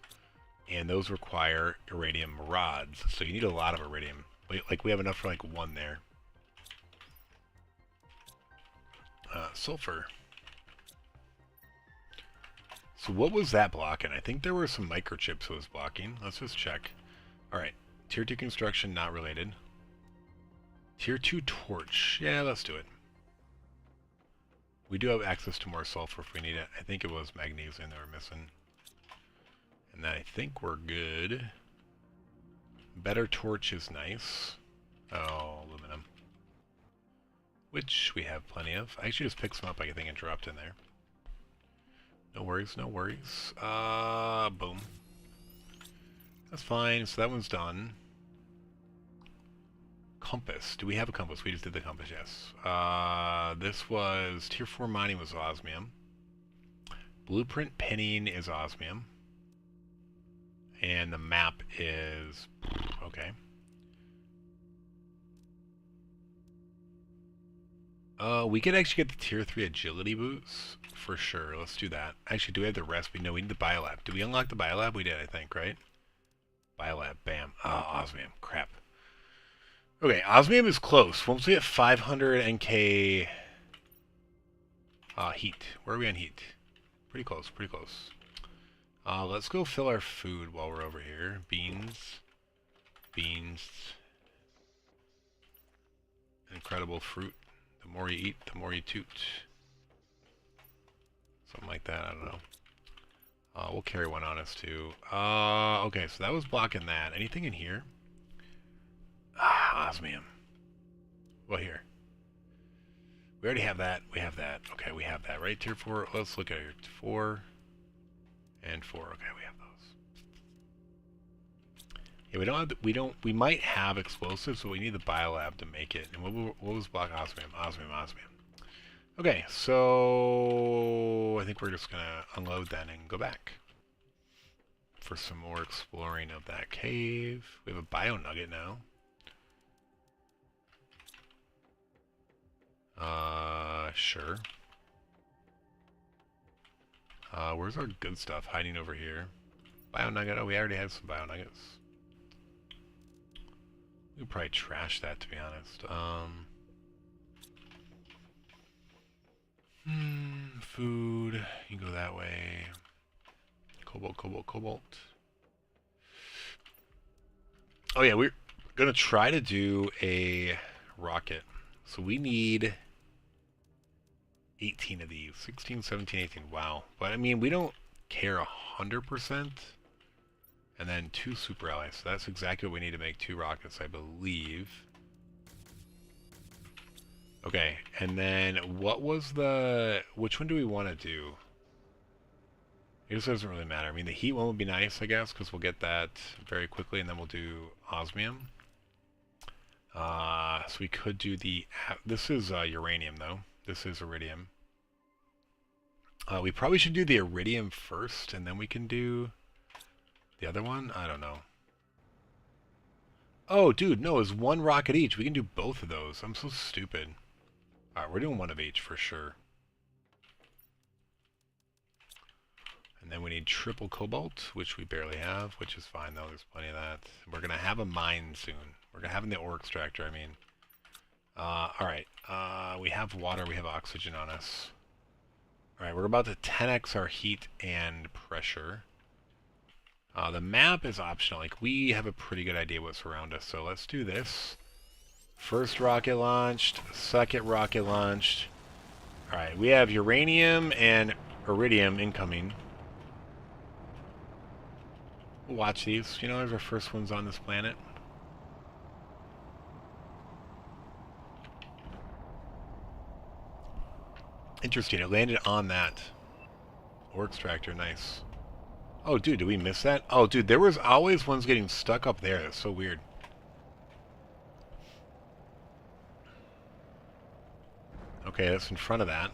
and those require iridium rods. So you need a lot of iridium. Like, we have enough for like one there. Sulfur. So what was that blocking? I think there were some microchips it was blocking. Let's just check. Alright. Tier 2 construction, not related. Tier 2 torch. Yeah, let's do it. We do have access to more sulfur if we need it. I think it was magnesium that we're missing. And then I think we're good. Better torch is nice. Oh, aluminum. Which we have plenty of. I actually just picked some up, I think, and dropped in there. No worries, no worries. Boom. That's fine, so that one's done. Compass. Do we have a compass? We just did the compass, yes. This was... Tier 4 mining was osmium. Blueprint pinning is osmium. And the map is... Okay. We could actually get the tier 3 agility boots for sure. Let's do that. Actually, do we have the recipe? No, we need the biolab. Did we unlock the biolab? We did, I think, right? Biolab, bam. Oh, osmium. Crap. Okay, osmium is close. Once we get 500 NK heat. Where are we on heat? Pretty close, pretty close. Let's go fill our food while we're over here. Beans. Beans. Incredible fruit. The more you eat, the more you toot. Something like that, I don't know. We'll carry one on us too. Okay, so that was blocking that. Anything in here? Osmium. Well, here. We already have that. We have that. Okay, we have that. Right, tier 4. Let's look at it. 4 and 4. Okay, we have those. Yeah, we might have explosives, but we need the biolab to make it. And what was block osmium? Osmium. Okay, so I think we're just gonna unload then and go back for some more exploring of that cave. We have a bio nugget now. Sure. Where's our good stuff hiding over here? Bio nugget. Oh, we already have some bio nuggets. We could probably trash that, to be honest. Food. You go that way. Cobalt. Oh yeah, we're gonna try to do a rocket. So we need 18 of these. 16, 17, 18. Wow. But I mean, we don't care 100%. And then 2 super alloys. So that's exactly what we need to make 2 rockets, I believe. Okay, and then what was the... Which one do we want to do? It just doesn't really matter. I mean, the heat one would be nice, I guess, because we'll get that very quickly, and then we'll do osmium. So we could do the... This is uranium, though. This is iridium. We probably should do the iridium first, and then we can do the other one? I don't know. Oh, dude, no, it's 1 rocket each. We can do both of those. I'm so stupid. Alright, we're doing 1 of each for sure. And then we need triple cobalt, which we barely have, which is fine though. There's plenty of that. We're going to have a mine soon. We're going to have the ore extractor, I mean. Alright, we have water, we have oxygen on us. Alright, we're about to 10x our heat and pressure. The map is optional. Like, we have a pretty good idea what's around us, so let's do this. First rocket launched, second rocket launched. Alright, we have uranium and iridium incoming. We'll watch these. You know, they're our first ones on this planet. Interesting, it landed on that ore extractor, nice. Oh, dude, did we miss that? Oh, dude, there was always ones getting stuck up there. That's so weird. Okay, that's in front of that.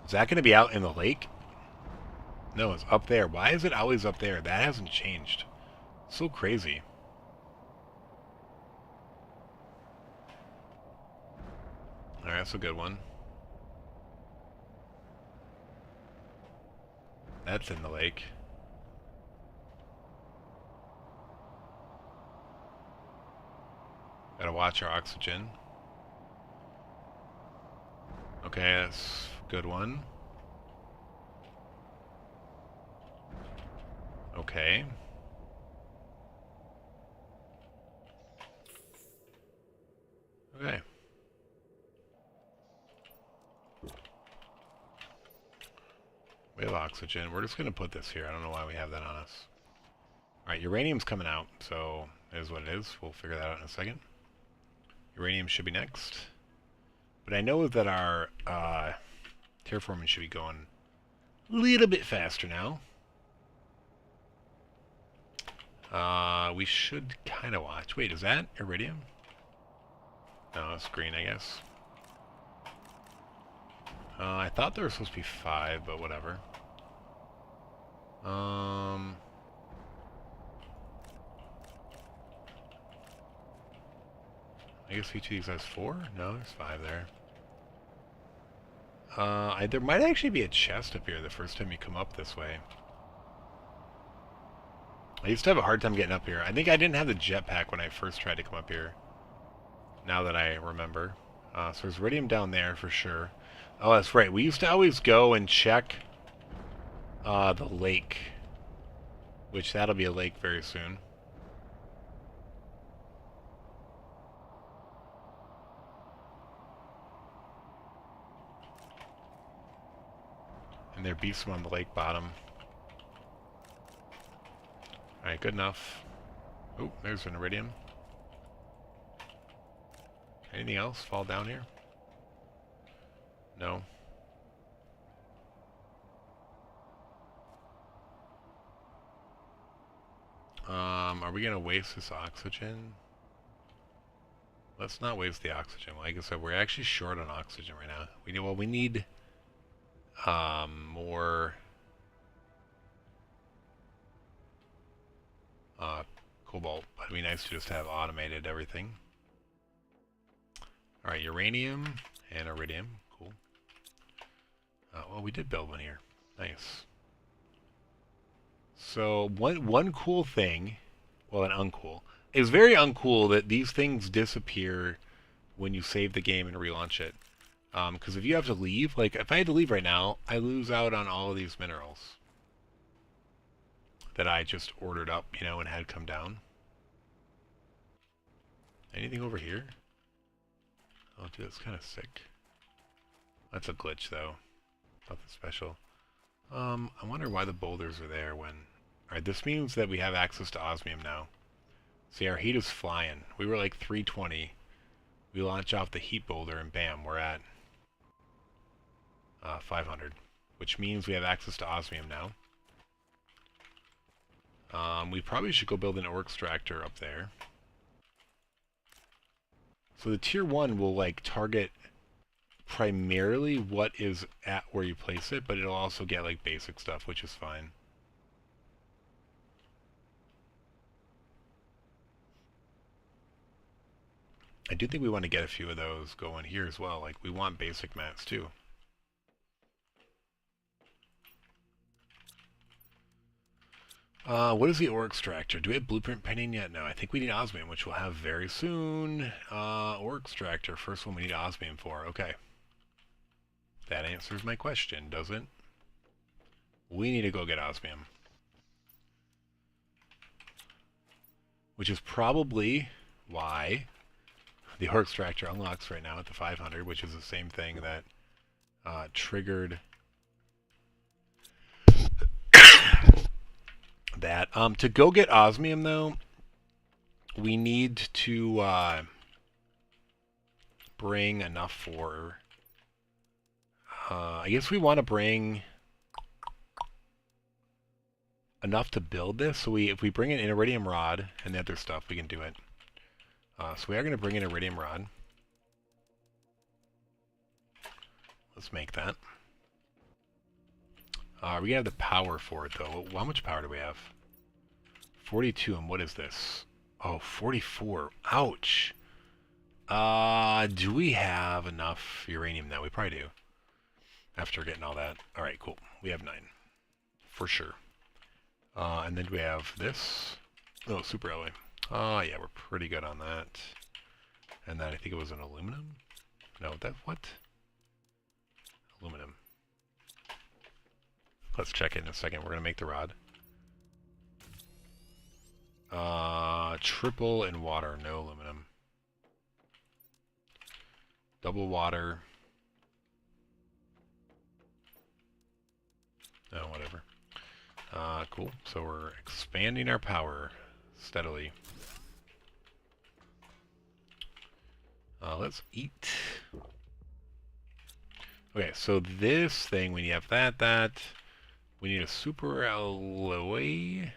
Is that going to be out in the lake? No, it's up there. Why is it always up there? That hasn't changed. So crazy. Alright, that's a good one. That's in the lake. Gotta watch our oxygen. Okay, that's a good one. Okay. Okay. We have oxygen. We're just going to put this here. I don't know why we have that on us. Alright, uranium's coming out, so it is what it is. We'll figure that out in a second. Uranium should be next. But I know that our terraforming should be going a little bit faster now. We should kind of watch. Wait, is that iridium? No, it's green, I guess. I thought there were supposed to be 5, but whatever. I guess each of these has 4? No, there's 5 there. There might actually be a chest up here the first time you come up this way. I used to have a hard time getting up here. I think I didn't have the jetpack when I first tried to come up here. Now that I remember. So there's iridium down there for sure. Oh, that's right. We used to always go and check the lake. Which that'll be a lake very soon. And there be some on the lake bottom. Alright, good enough. Oh, there's an iridium. Anything else fall down here? No. Are we gonna waste this oxygen? Let's not waste the oxygen. Like I said, we're actually short on oxygen right now. We need more cobalt. It'd be nice to just have automated everything. Alright, uranium and iridium. Cool. Well, we did build one here. Nice. So, one cool thing, well, an uncool. It's very uncool that these things disappear when you save the game and relaunch it. Because if you have to leave, like, if I had to leave right now, I lose out on all of these minerals that I just ordered up, you know, and had come down. Anything over here? Oh, dude, that's kind of sick. That's a glitch, though. Nothing special. I wonder why the boulders are there when... Alright, this means that we have access to osmium now. See, our heat is flying. We were like 320. We launch off the heat boulder and bam, we're at 500. Which means we have access to osmium now. We probably should go build an ore extractor up there. So the tier 1 will like target primarily what is at where you place it, but it'll also get like basic stuff, which is fine. I do think we want to get a few of those going here as well. Like, we want basic mats too. What is the ore extractor? Do we have blueprint pending yet? No, I think we need osmium, which we'll have very soon. Ore extractor, first one we need osmium for. Okay. That answers my question, doesn't? We need to go get osmium. Which is probably why the ore extractor unlocks right now at the 500, which is the same thing that triggered that. To go get osmium, though, we need to bring enough for... I guess we want to bring enough to build this. So if we bring in an iridium rod and the other stuff, we can do it. So we are going to bring in iridium rod. Let's make that. We have the power for it, though. How much power do we have? 42, and what is this? Oh, 44. Ouch! Do we have enough uranium now? We probably do. After getting all that. Alright, cool. We have 9. For sure. And then we have this. Oh, super alloy. Oh, yeah, we're pretty good on that. And then I think it was an aluminum? No, that what? Aluminum. Let's check it in a second. We're going to make the rod. Triple in water, no aluminum. Double water. No, whatever. Cool. So we're expanding our power steadily. Let's eat. Okay, so this thing, we have that. We need a super alloy.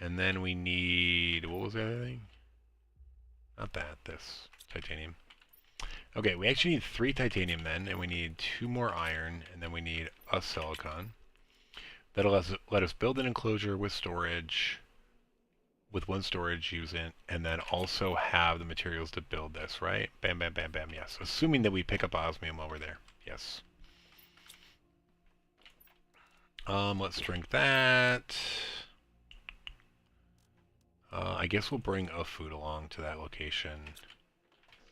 And then we need, what was the other thing? Not that, this. Titanium. Okay, we actually need 3 titanium then, and we need 2 more iron, and then we need a silicon. That'll let us build an enclosure with storage, with one storage unit, and then also have the materials to build this, right? Bam, bam, bam, bam, yes. Assuming that we pick up osmium while we're there. Yes. Let's drink that. I guess we'll bring a food along to that location.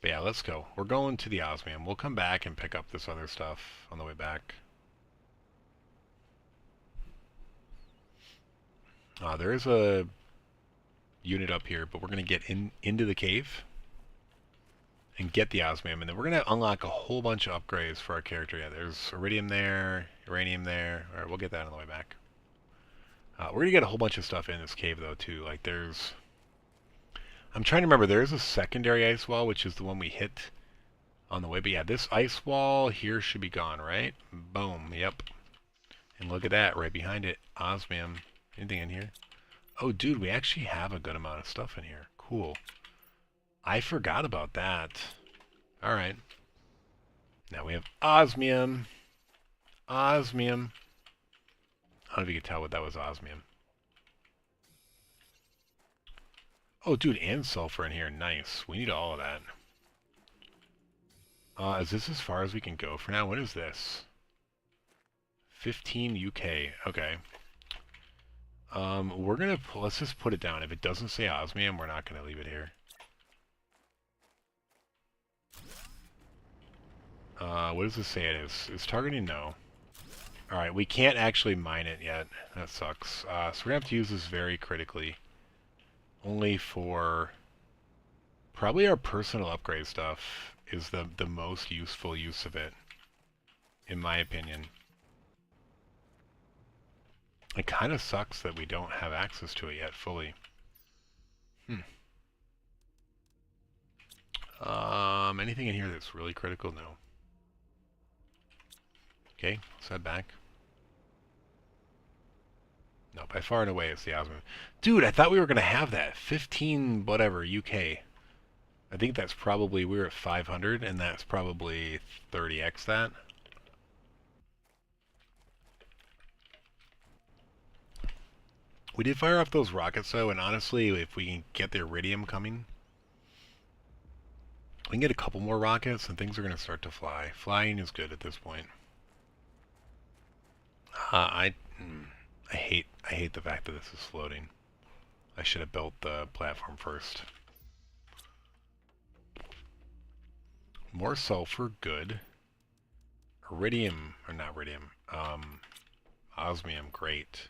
But yeah, let's go. We're going to the osmium. We'll come back and pick up this other stuff on the way back. There is a unit up here, but we're going to get into the cave and get the osmium, and then we're going to unlock a whole bunch of upgrades for our character. Yeah, there's iridium there, uranium there. Alright, we'll get that on the way back. We're going to get a whole bunch of stuff in this cave, though, too. Like, there's... I'm trying to remember, there's a secondary ice wall, which is the one we hit on the way. But yeah, this ice wall here should be gone, right? Boom, yep. And look at that, right behind it, osmium. Anything in here? Oh, dude, we actually have a good amount of stuff in here. Cool. I forgot about that. Alright. Now we have osmium. Osmium. I don't know if you could tell what that was osmium. Oh, dude, and sulfur in here. Nice. We need all of that. Is this as far as we can go for now? What is this? 15 UK. Okay. We're gonna... Let's just put it down. If it doesn't say osmium, we're not gonna leave it here. What does this say it is? Is targeting? No. Alright, we can't actually mine it yet. That sucks. So we're gonna have to use this very critically. Only for... Probably our personal upgrade stuff is the most useful use of it. In my opinion. It kind of sucks that we don't have access to it yet fully. Anything in here that's really critical? No. Okay, let's head back. No, by far and away it's the osmium. Dude, I thought we were going to have that. 15 whatever UK. I think that's probably, we're at 500, and that's probably 30x that. We did fire off those rockets though, and honestly, if we can get the iridium coming, we can get a couple more rockets and things are going to start to fly. Flying is good at this point. I hate the fact that this is floating. I should have built the platform first. More sulfur, good. Iridium, or not iridium, osmium, great.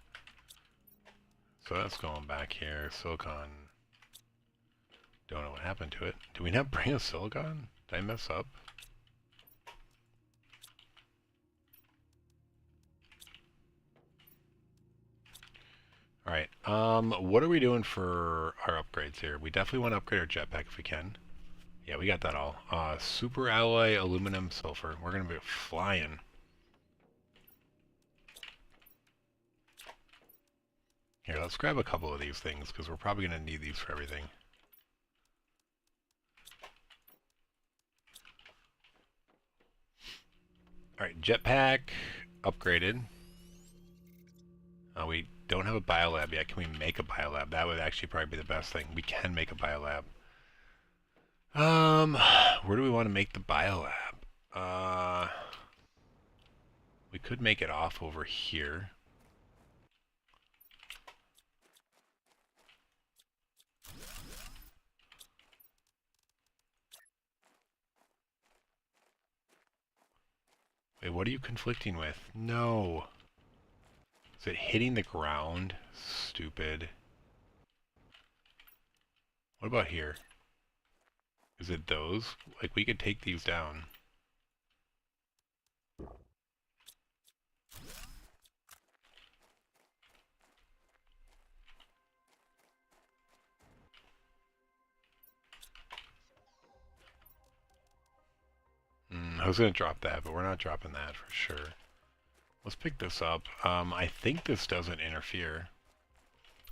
So that's going back here. Silicon. Don't know what happened to it. Do we not bring a silicon? Did I mess up? Alright, what are we doing for our upgrades here? We definitely want to upgrade our jetpack if we can. Yeah, we got that all. Super alloy, aluminum, sulfur. We're going to be flying. Here, let's grab a couple of these things, because we're probably going to need these for everything. Alright, jetpack upgraded. We don't have a biolab yet. Can we make a biolab? That would actually probably be the best thing. We can make a biolab. Where do we want to make the biolab? We could make it off over here. Wait, what are you conflicting with? No. Is it hitting the ground? Stupid. What about here? Is it those? Like, we could take these down. I was going to drop that, but we're not dropping that for sure. Let's pick this up. I think this doesn't interfere.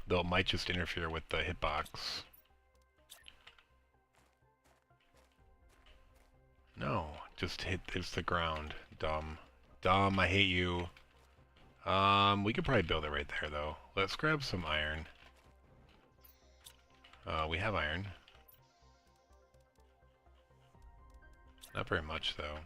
Though it might just interfere with the hitbox. No, just hits the ground. Dumb. Dumb, I hate you. We could probably build it right there, though. Let's grab some iron. We have iron. Not very much, though.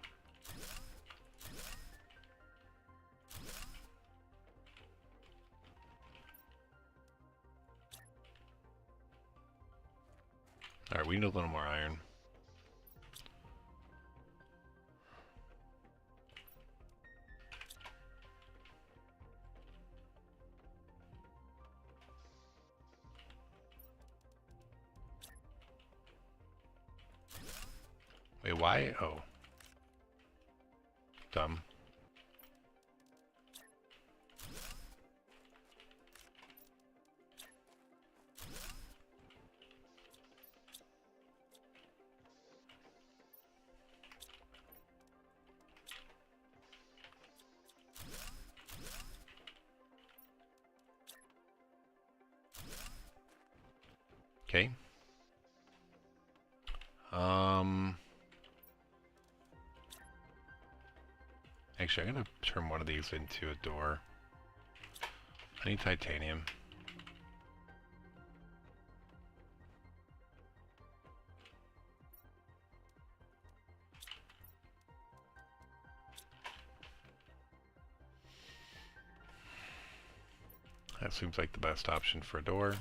Alright, we need a little more iron. Wait, why? Oh. Dumb. Okay. Actually, I'm gonna turn one of these into a door. I need titanium. That seems like the best option for a door.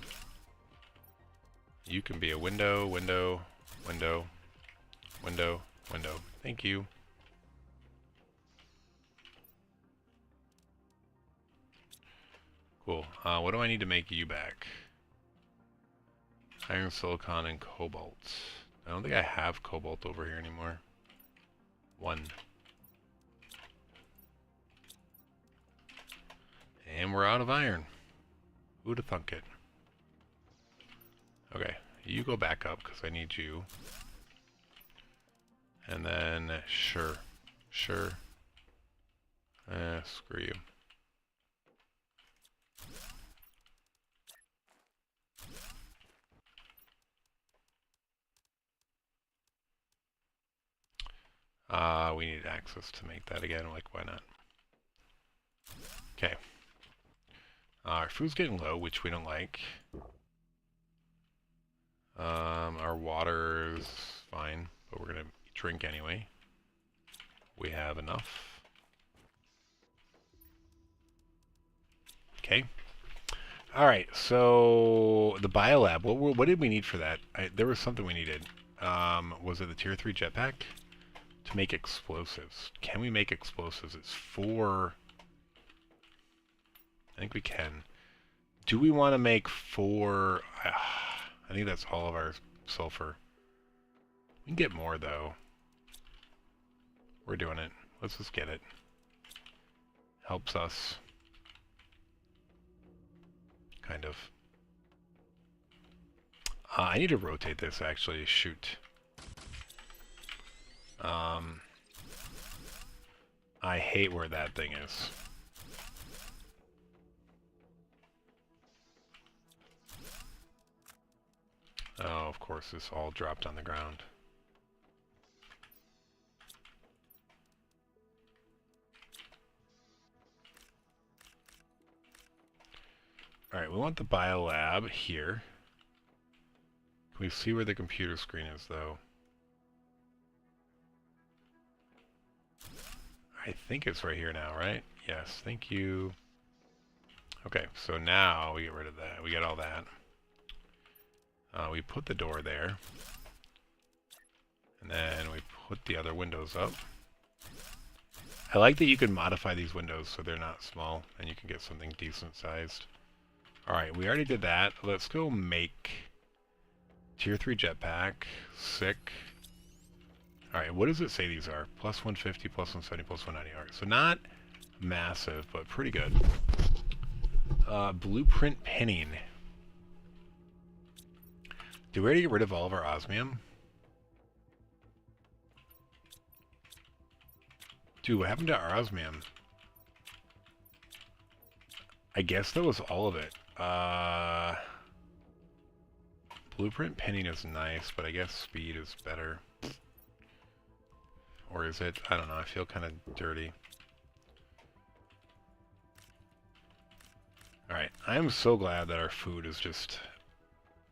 You can be a window, window, window, window, window. Thank you. Cool. What do I need to make you back? Iron, silicon, and cobalt. I don't think I have cobalt over here anymore. 1. And we're out of iron. Who'd have thunk it? Okay, you go back up because I need you. And then, sure. Screw you. We need access to make that again. Like, why not? Okay. Our food's getting low, which we don't like. Our water's fine, but we're gonna drink anyway. We have enough. Okay. All right. So the biolab. What did we need for that? There was something we needed. Was it the tier 3 jetpack? To make explosives. Can we make explosives? It's 4. I think we can. Do we want to make 4? I think that's all of our sulfur. We can get more, though. We're doing it. Let's just get it. Helps us. Kind of. I need to rotate this, actually. Shoot. I hate where that thing is. Oh, of course, this all dropped on the ground. Alright, we want the biolab here. Can we see where the computer screen is, though? I think it's right here now, right? Yes, thank you. Okay, so now we get rid of that. We get all that. We put the door there. And then we put the other windows up. I like that you can modify these windows so they're not small and you can get something decent sized. Alright, we already did that. Let's go make tier 3 jetpack. Sick. Alright, what does it say these are? Plus 150, plus 170, plus 190. Alright, so not massive, but pretty good. Blueprint pinning. Did we already get rid of all of our osmium? Dude, what happened to our osmium? I guess that was all of it. Blueprint pinning is nice, but I guess speed is better. Or is it? I don't know. I feel kind of dirty. Alright. I am so glad that our food is just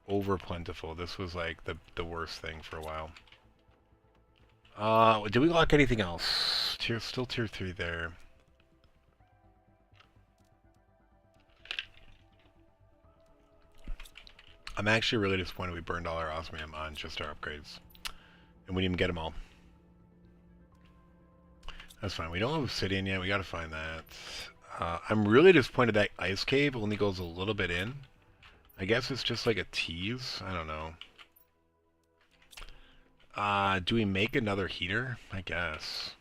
over plentiful. This was like the worst thing for a while. Did we lock anything else? Still tier 3 there. I'm actually really disappointed we burned all our osmium on just our upgrades. And we didn't even get them all. That's fine. We don't have obsidian yet. We gotta find that. I'm really disappointed that ice cave only goes a little bit in. I guess it's just like a tease. I don't know. Do we make another heater? I guess.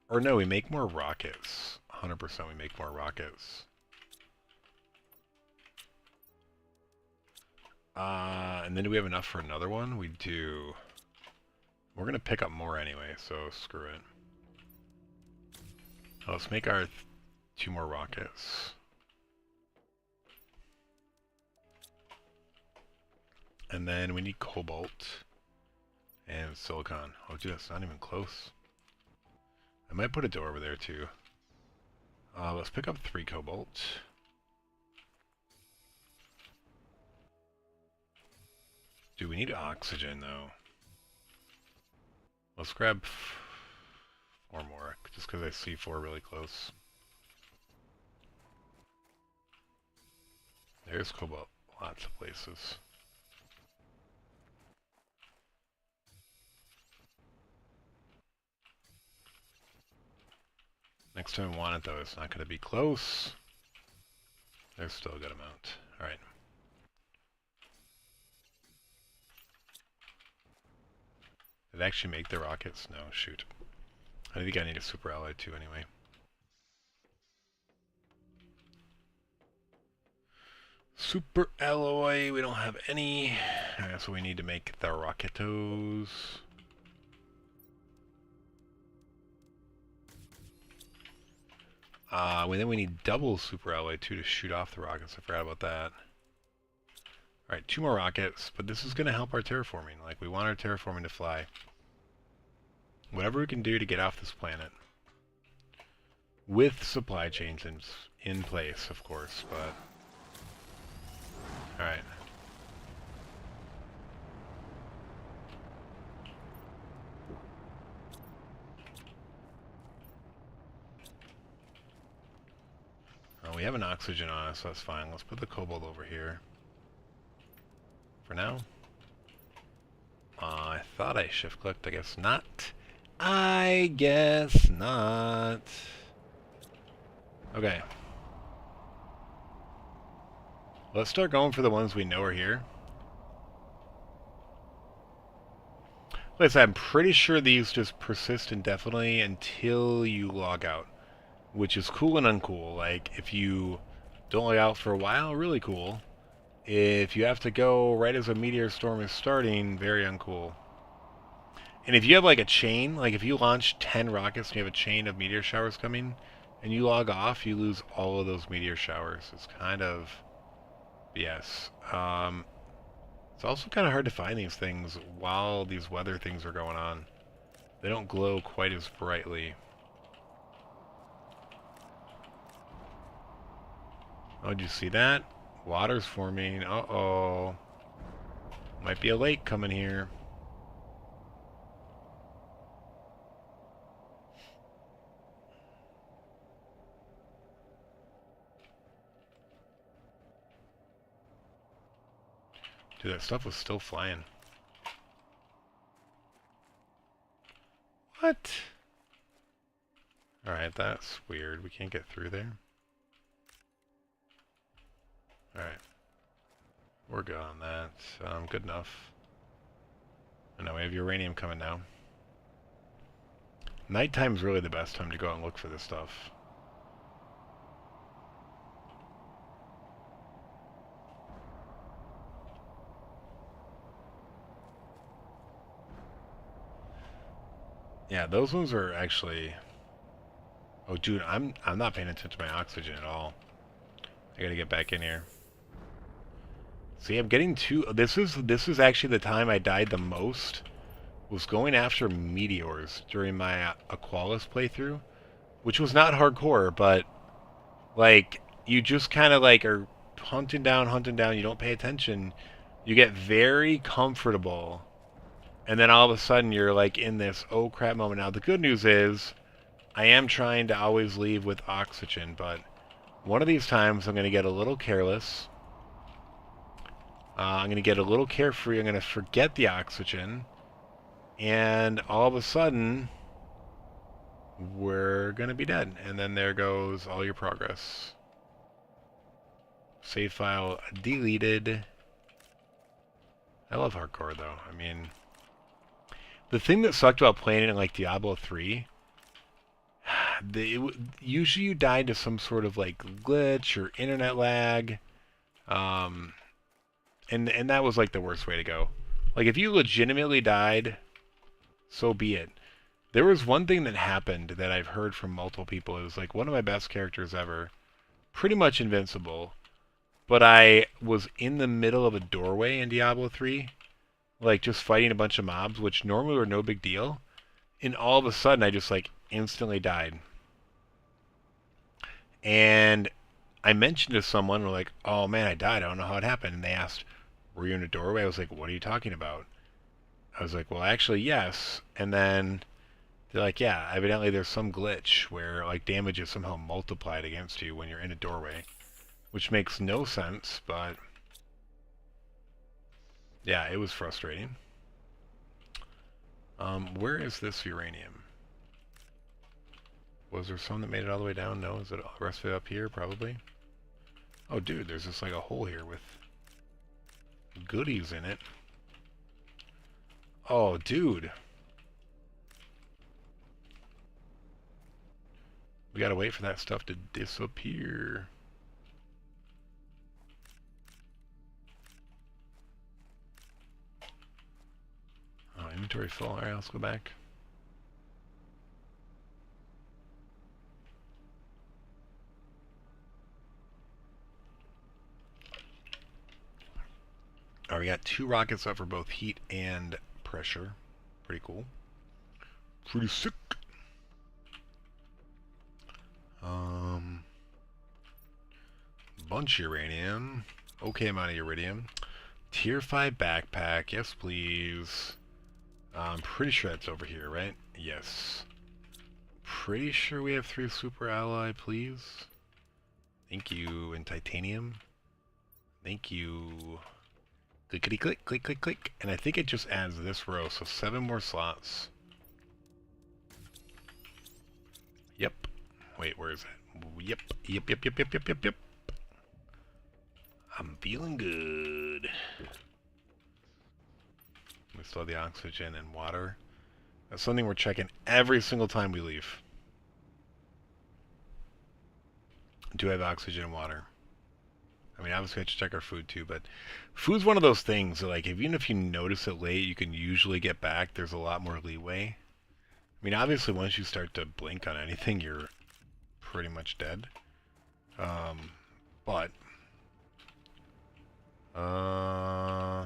Or no, we make more rockets. 100% we make more rockets. And then do we have enough for another one? We do. We're gonna pick up more anyway, so screw it. Oh, let's make our 2 more rockets. And then we need cobalt and silicon. Oh, dude, that's not even close. I might put a door over there too. Let's pick up 3 cobalt. Dude, we need oxygen though. Let's grab 4 more, just because I see 4 really close. There's cobalt, lots of places. Next time I want it though, it's not going to be close. There's still a good amount. Alright. Did it actually make the rockets? No, shoot. I think I need a super alloy too anyway. Super alloy, we don't have any. Alright, so we need to make the rocketos. Then we need double super alloy too to shoot off the rockets. I forgot about that. Alright, 2 more rockets, but this is going to help our terraforming. Like, we want our terraforming to fly. Whatever we can do to get off this planet. With supply chains in place, of course, but... Alright. We have an oxygen on us, so that's fine. Let's put the cobalt over here. For now. I thought I shift clicked, I guess not. I guess not. Okay. Let's start going for the ones we know are here. Like I said, I'm pretty sure these just persist indefinitely until you log out. Which is cool and uncool. Like, if you don't log out for a while, really cool. If you have to go right as a meteor storm is starting, very uncool. And if you have like a chain, like if you launch 10 rockets and you have a chain of meteor showers coming, and you log off, you lose all of those meteor showers. It's kind of BS. It's also kind of hard to find these things while these weather things are going on. They don't glow quite as brightly. Oh, did you see that? Water's forming. Uh-oh. Might be a lake coming here. Dude, that stuff was still flying. What? Alright, that's weird. We can't get through there. Alright. We're good on that. Good enough. I know we have uranium coming now. Nighttime's really the best time to go out and look for this stuff. Yeah, those ones are actually... Oh, dude, I'm not paying attention to my oxygen at all. I gotta get back in here. See, I'm getting too... This is actually the time I died the most. Was going after meteors during my Aqualis playthrough. Which was not hardcore, but... Like, you just kind of like are hunting down, you don't pay attention, you get very comfortable, and then all of a sudden you're like in this oh crap moment. Now the good news is I am trying to always leave with oxygen, but one of these times I'm going to get a little careless. I'm going to get a little carefree. I'm going to forget the oxygen, and all of a sudden we're going to be dead. And then there goes all your progress. Save file deleted. I love hardcore though. I mean, the thing that sucked about playing it in like Diablo 3, usually you died to some sort of like glitch or internet lag, and that was like the worst way to go. Like if you legitimately died, so be it. There was one thing that happened that I've heard from multiple people. It was like one of my best characters ever, pretty much invincible, but I was in the middle of a doorway in Diablo 3, like just fighting a bunch of mobs, which normally were no big deal, and all of a sudden I just like instantly died. And I mentioned to someone, we're like, oh man, I died, I don't know how it happened. And they asked, were you in a doorway? I was like, what are you talking about? I was like, well, actually, yes. And then they're like, yeah, evidently there's some glitch where like damage is somehow multiplied against you when you're in a doorway, which makes no sense, but yeah, it was frustrating. Where is this uranium? Was there some that made it all the way down? No. Is it the rest of it up here? Probably. Oh, dude, there's just like a hole here with goodies in it. Oh, dude. We gotta wait for that stuff to disappear. Oh, inventory full. Alright, let's go back. Alright, we got 2 rockets up for both heat and pressure. Pretty cool. Pretty sick. Bunch of uranium. Okay amount of iridium. Tier 5 backpack. Yes, please. I'm pretty sure that's over here, right? Yes. Pretty sure we have 3 super alloy, please. Thank you. And titanium. Thank you. Clickety click, click, click, click. And I think it just adds this row, so 7 more slots. Yep. Wait, where is it? Yep. Yep, yep, yep, yep, yep, yep, yep. I'm feeling good. We still have the oxygen and water. That's something we're checking every single time we leave. Do I have oxygen and water? I mean, obviously we have to check our food too, but food's one of those things that, like, even if you notice it late, you can usually get back. There's a lot more leeway. I mean, obviously once you start to blink on anything, you're pretty much dead. But huh.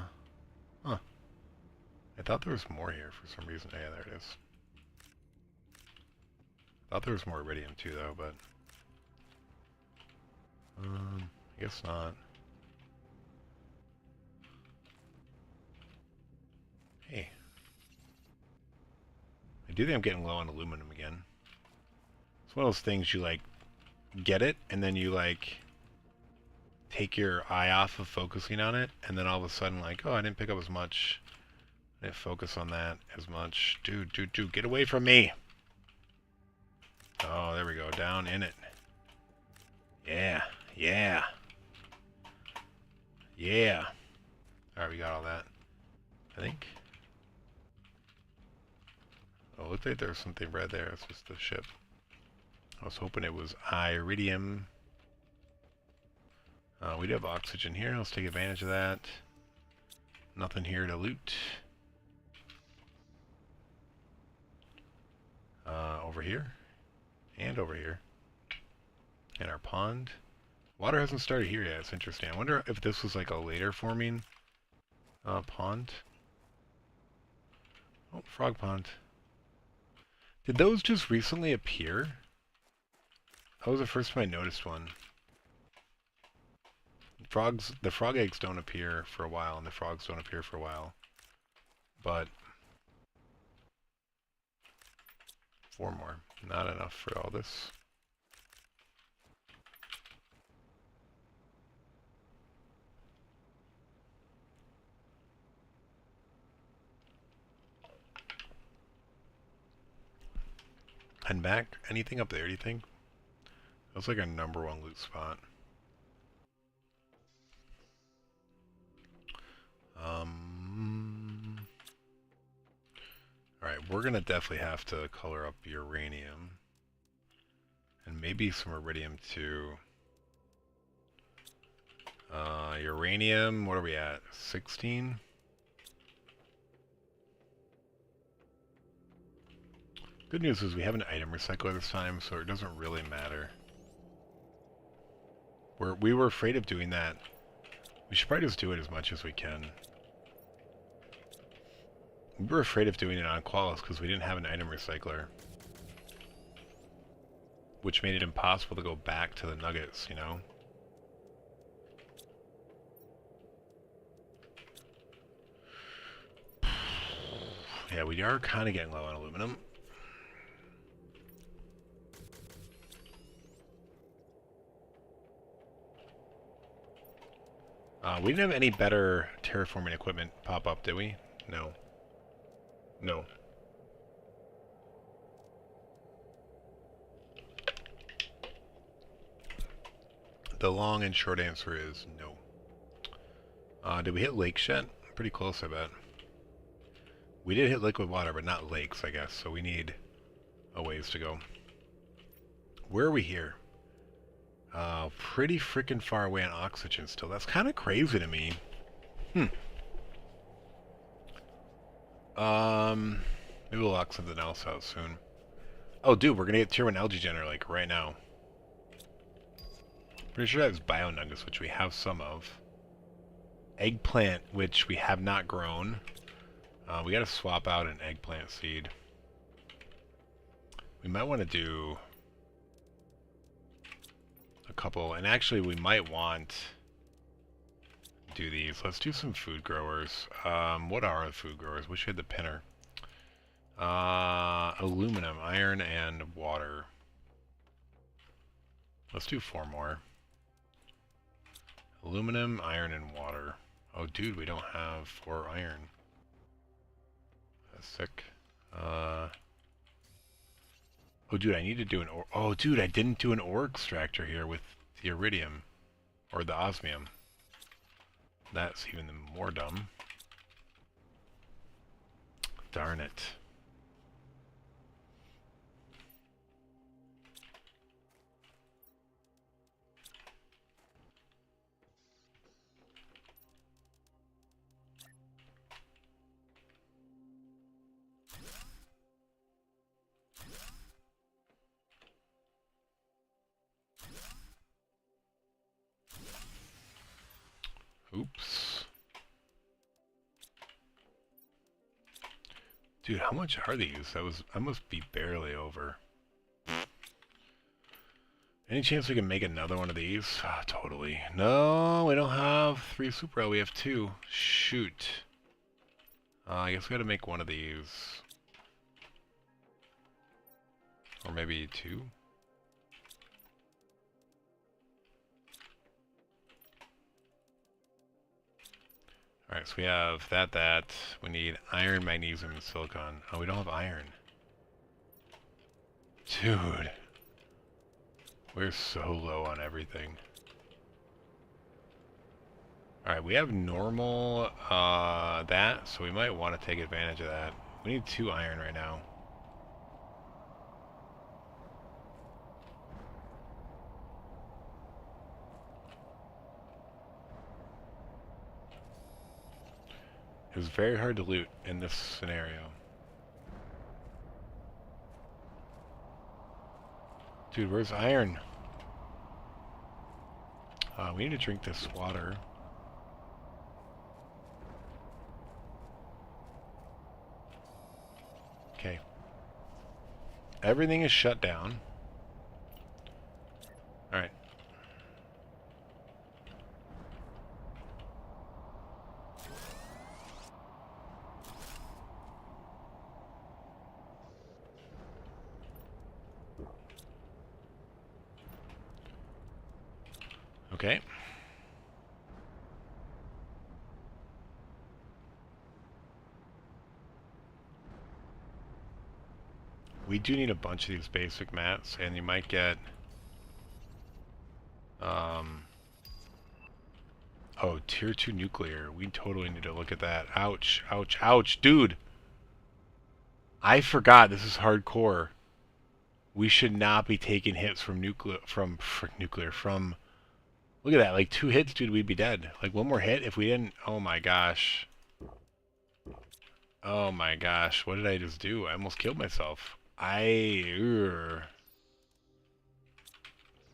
I thought there was more here for some reason. Yeah, there it is. Thought there was more iridium too, though, but I guess not. Hey, I do think I'm getting low on aluminum again. It's one of those things you like get it, and then you like take your eye off of focusing on it, and then all of a sudden like, oh, I didn't pick up as much. I didn't focus on that as much. Dude, get away from me! Oh, there we go. Down in it. Yeah, yeah. Yeah. Alright, we got all that. I think. Oh, looks like there's something red there. It's just the ship. I was hoping it was iridium. We do have oxygen here. Let's take advantage of that. Nothing here to loot. Over here. And over here. And our pond. Water hasn't started here yet. It's interesting. I wonder if this was like a later forming pond. Oh, frog pond. Did those just recently appear? That was the first time I noticed one. The frog eggs don't appear for a while, and the frogs don't appear for a while. But 4 more. Not enough for all this. And back, anything up there, do you think? That's like our #1 loot spot. Alright, we're gonna definitely have to color up uranium. And maybe some iridium too. Uranium, what are we at? 16? Good news is we have an item recycler this time, so it doesn't really matter. We were afraid of doing that. We should probably just do it as much as we can. We were afraid of doing it on Qualis because we didn't have an item recycler. Which made it impossible to go back to the nuggets, you know? Yeah, we are kind of getting low on aluminum. We didn't have any better terraforming equipment pop up, did we? No. No. The long and short answer is no. Did we hit lakes yet? Pretty close, I bet. We did hit liquid water, but not lakes, I guess, so we need a ways to go. Where are we here? Pretty freaking far away on oxygen still. That's kind of crazy to me. Maybe we'll lock something else out soon. Oh, dude, we're gonna get tier 1 algae generator, like, right now. Pretty sure that's bio nuggets, which we have some of. Eggplant, which we have not grown. We gotta swap out an eggplant seed. We might want to do a couple, and actually we might want to do these. Let's do some food growers. What are the food growers? Wish we had the pinner. Aluminum, iron, and water. Let's do 4 more. Aluminum, iron, and water. Oh, dude, we don't have 4 iron. That's sick. Oh, dude, I need to do an ore. Oh, dude, I didn't do an ore extractor here with the iridium. Or the osmium. That's even more dumb. Darn it. Oops. Dude, how much are these? I must be barely over. Any chance we can make another one of these? Ah, totally. No, we don't have 3 super. We have 2. Shoot. I guess we gotta make one of these. Or maybe 2. Alright, so we have that. We need iron, magnesium, and silicon. Oh, we don't have iron. Dude. We're so low on everything. Alright, we have normal, that, so we might want to take advantage of that. We need 2 iron right now. It was very hard to loot in this scenario. Dude, where's iron? We need to drink this water. Okay. Everything is shut down. Alright. Okay. We do need a bunch of these basic mats, and you might get... Oh, tier 2 nuclear. We totally need to look at that. Ouch, ouch, ouch, dude! I forgot this is hardcore. We should not be taking hits from nuclear, from look at that, like 2 hits, dude, we'd be dead. Like one more hit if we didn't, oh my gosh. Oh my gosh, what did I just do? I almost killed myself.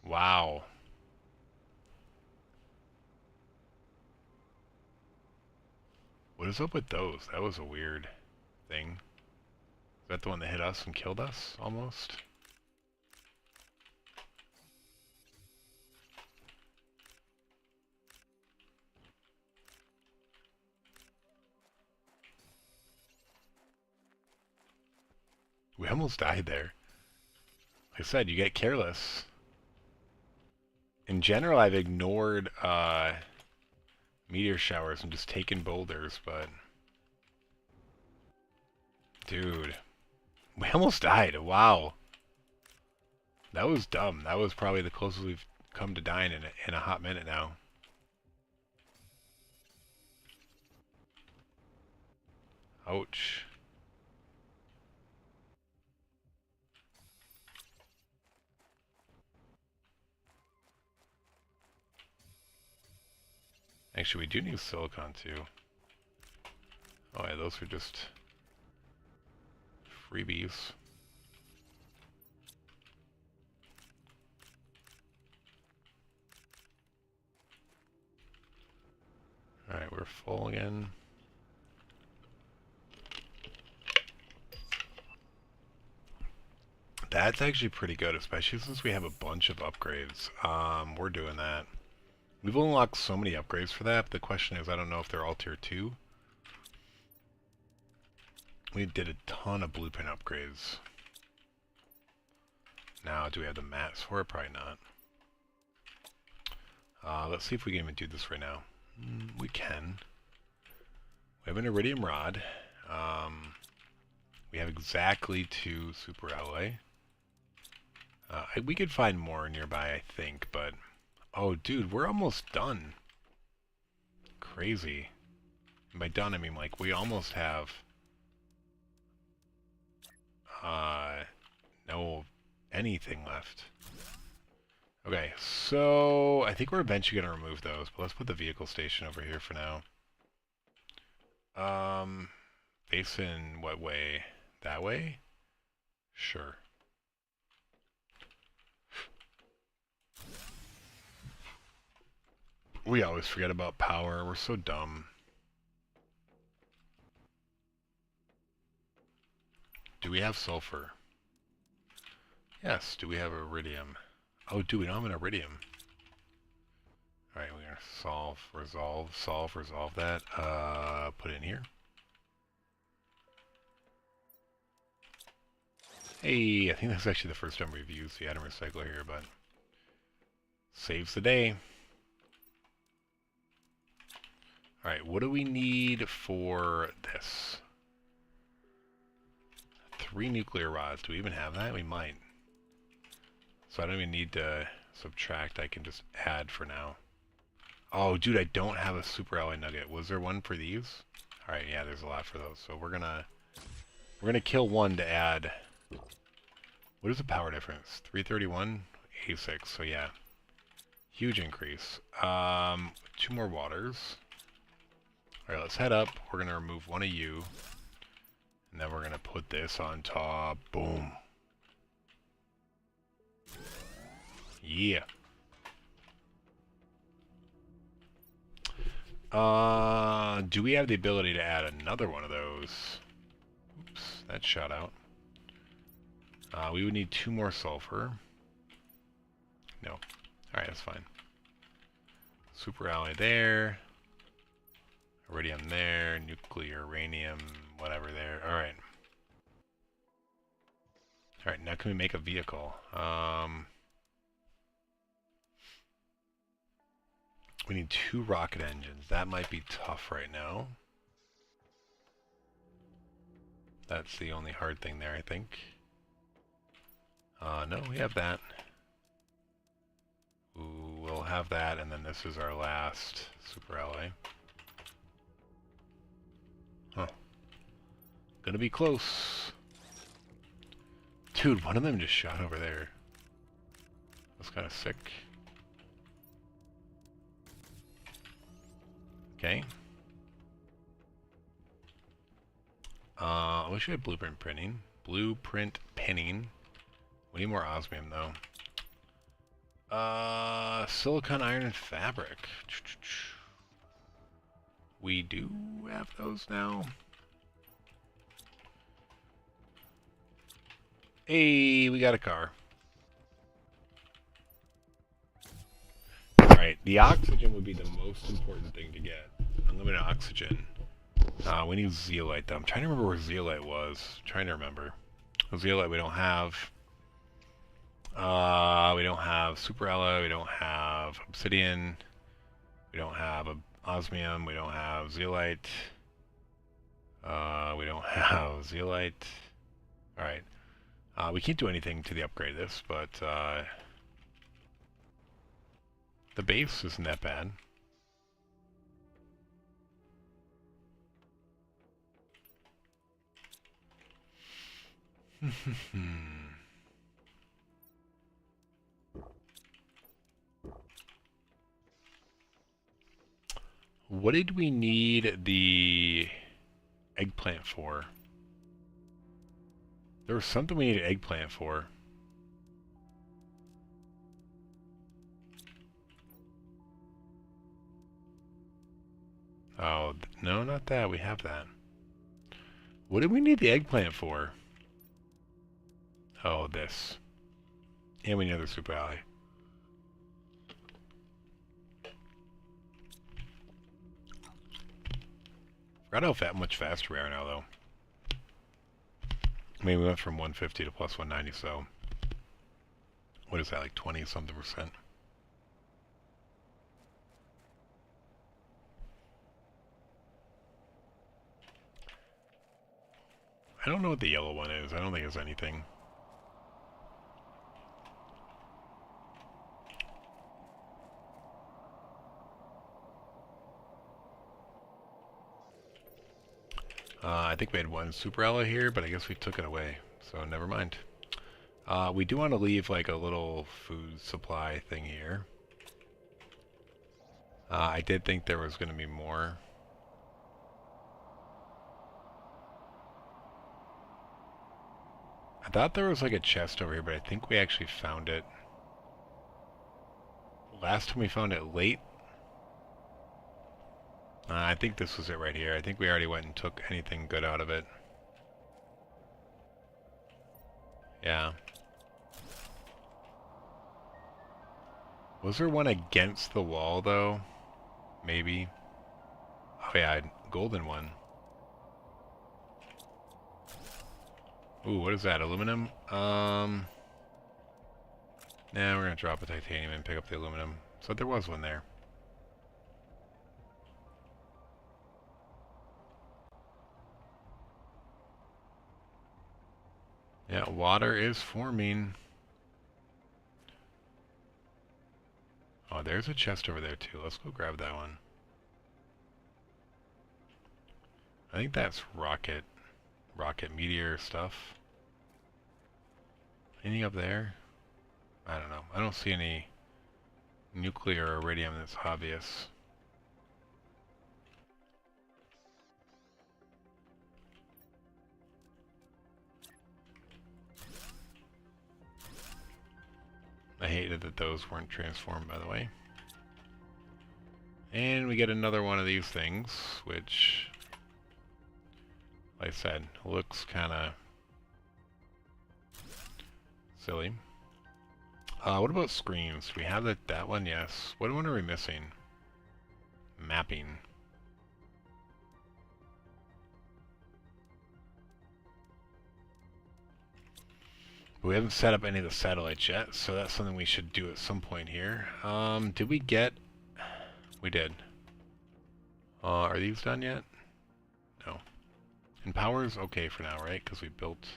Wow. What is up with those? That was a weird thing. Is that the one that hit us and killed us, almost? We almost died there. Like I said, you get careless. In general, I've ignored meteor showers and just taken boulders, but... Dude. We almost died. Wow. That was dumb. That was probably the closest we've come to dying in a hot minute now. Ouch. Actually, we do need silicon too. Oh yeah, those are just freebies. Alright, we're full again. That's actually pretty good, especially since we have a bunch of upgrades. We're doing that. We've unlocked so many upgrades for that, but the question is, I don't know if they're all tier 2. We did a ton of blueprint upgrades. Now, do we have the mats for it? Probably not. Let's see if we can even do this right now. We can. We have an iridium rod. We have exactly 2 super alloy. We could find more nearby, I think, but... Oh, dude, we're almost done. Crazy. And by done, I mean, like, we almost have... no anything left. Okay, so I think we're eventually going to remove those, but let's put the vehicle station over here for now. Basin, what way? That way? Sure. We always forget about power. We're so dumb. Do we have sulfur? Yes. Do we have iridium? Oh, do we don't have an iridium? Alright, we're gonna resolve that. Put it in here. Hey, I think that's actually the first time we've used the atom recycler here, but saves the day. Alright, what do we need for this? 3 nuclear rods. Do we even have that? We might. So I don't even need to subtract. I can just add for now. Oh, dude, I don't have a super alloy nugget. Was there one for these? Alright, yeah, there's a lot for those. So we're gonna kill one to add. What is the power difference? 331, 86. So yeah, huge increase. 2 more waters. Alright, let's head up. We're gonna remove one of you. And then we're gonna put this on top. Boom. Yeah. Do we have the ability to add another one of those? Oops, that shot out. We would need 2 more sulfur. No. Alright, that's fine. Super alloy there. Iridium there. Nuclear, uranium, whatever there. Alright. Alright, now can we make a vehicle? We need 2 rocket engines. That might be tough right now. That's the only hard thing there, I think. No, we have that. Ooh, we'll have that, and then this is our last super alloy. Huh. Gonna be close. Dude, one of them just shot over there. That's kind of sick. Okay. I wish we had blueprint printing. Blueprint pinning. We need more osmium though. Silicon, iron, and fabric. We do have those now. Hey, we got a car. Alright, the oxygen would be the most important thing to get. Unlimited oxygen. We need zeolite though. I'm trying to remember where zeolite was. Trying to remember. Zeolite we don't have. We don't have super alloy, we don't have obsidian, we don't have osmium, we don't have zeolite. We don't have zeolite. Alright. We can't do anything to the upgrade this, but the base isn't that bad. What did we need the eggplant for? There was something we needed eggplant for. Oh, no, not that. We have that. What did we need the eggplant for? Oh, this. And we need another super alloy. Forgot how much faster we are now, though. I mean, we went from 150 to plus 190, so... What is that, like 20-something%? I don't know what the yellow one is. I don't think it's anything. I think we had one super alloy here, but I guess we took it away, so never mind. We do want to leave like a little food supply thing here. I did think there was going to be more. I thought there was like a chest over here, but I think we actually found it. Last time we found it late. I think this was it right here. I think we already went and took anything good out of it. Yeah. Was there one against the wall, though? Maybe. Oh yeah, golden one. Ooh, what is that? Aluminum? Nah, we're gonna drop a titanium and pick up the aluminum. So there was one there. Yeah, water is forming. Oh, there's a chest over there too. Let's go grab that one. I think that's rocket meteor stuff. Anything up there? I don't know. I don't see any nuclear or iridium that's obvious. I hated that those weren't transformed, by the way. And we get another one of these things, which, like I said, looks kind of silly. What about screens? We have that one, yes. What one are we missing? Mapping. We haven't set up any of the satellites yet, so that's something we should do at some point here. Did we get We did. Are these done yet? No. And power's okay for now, right? Because we built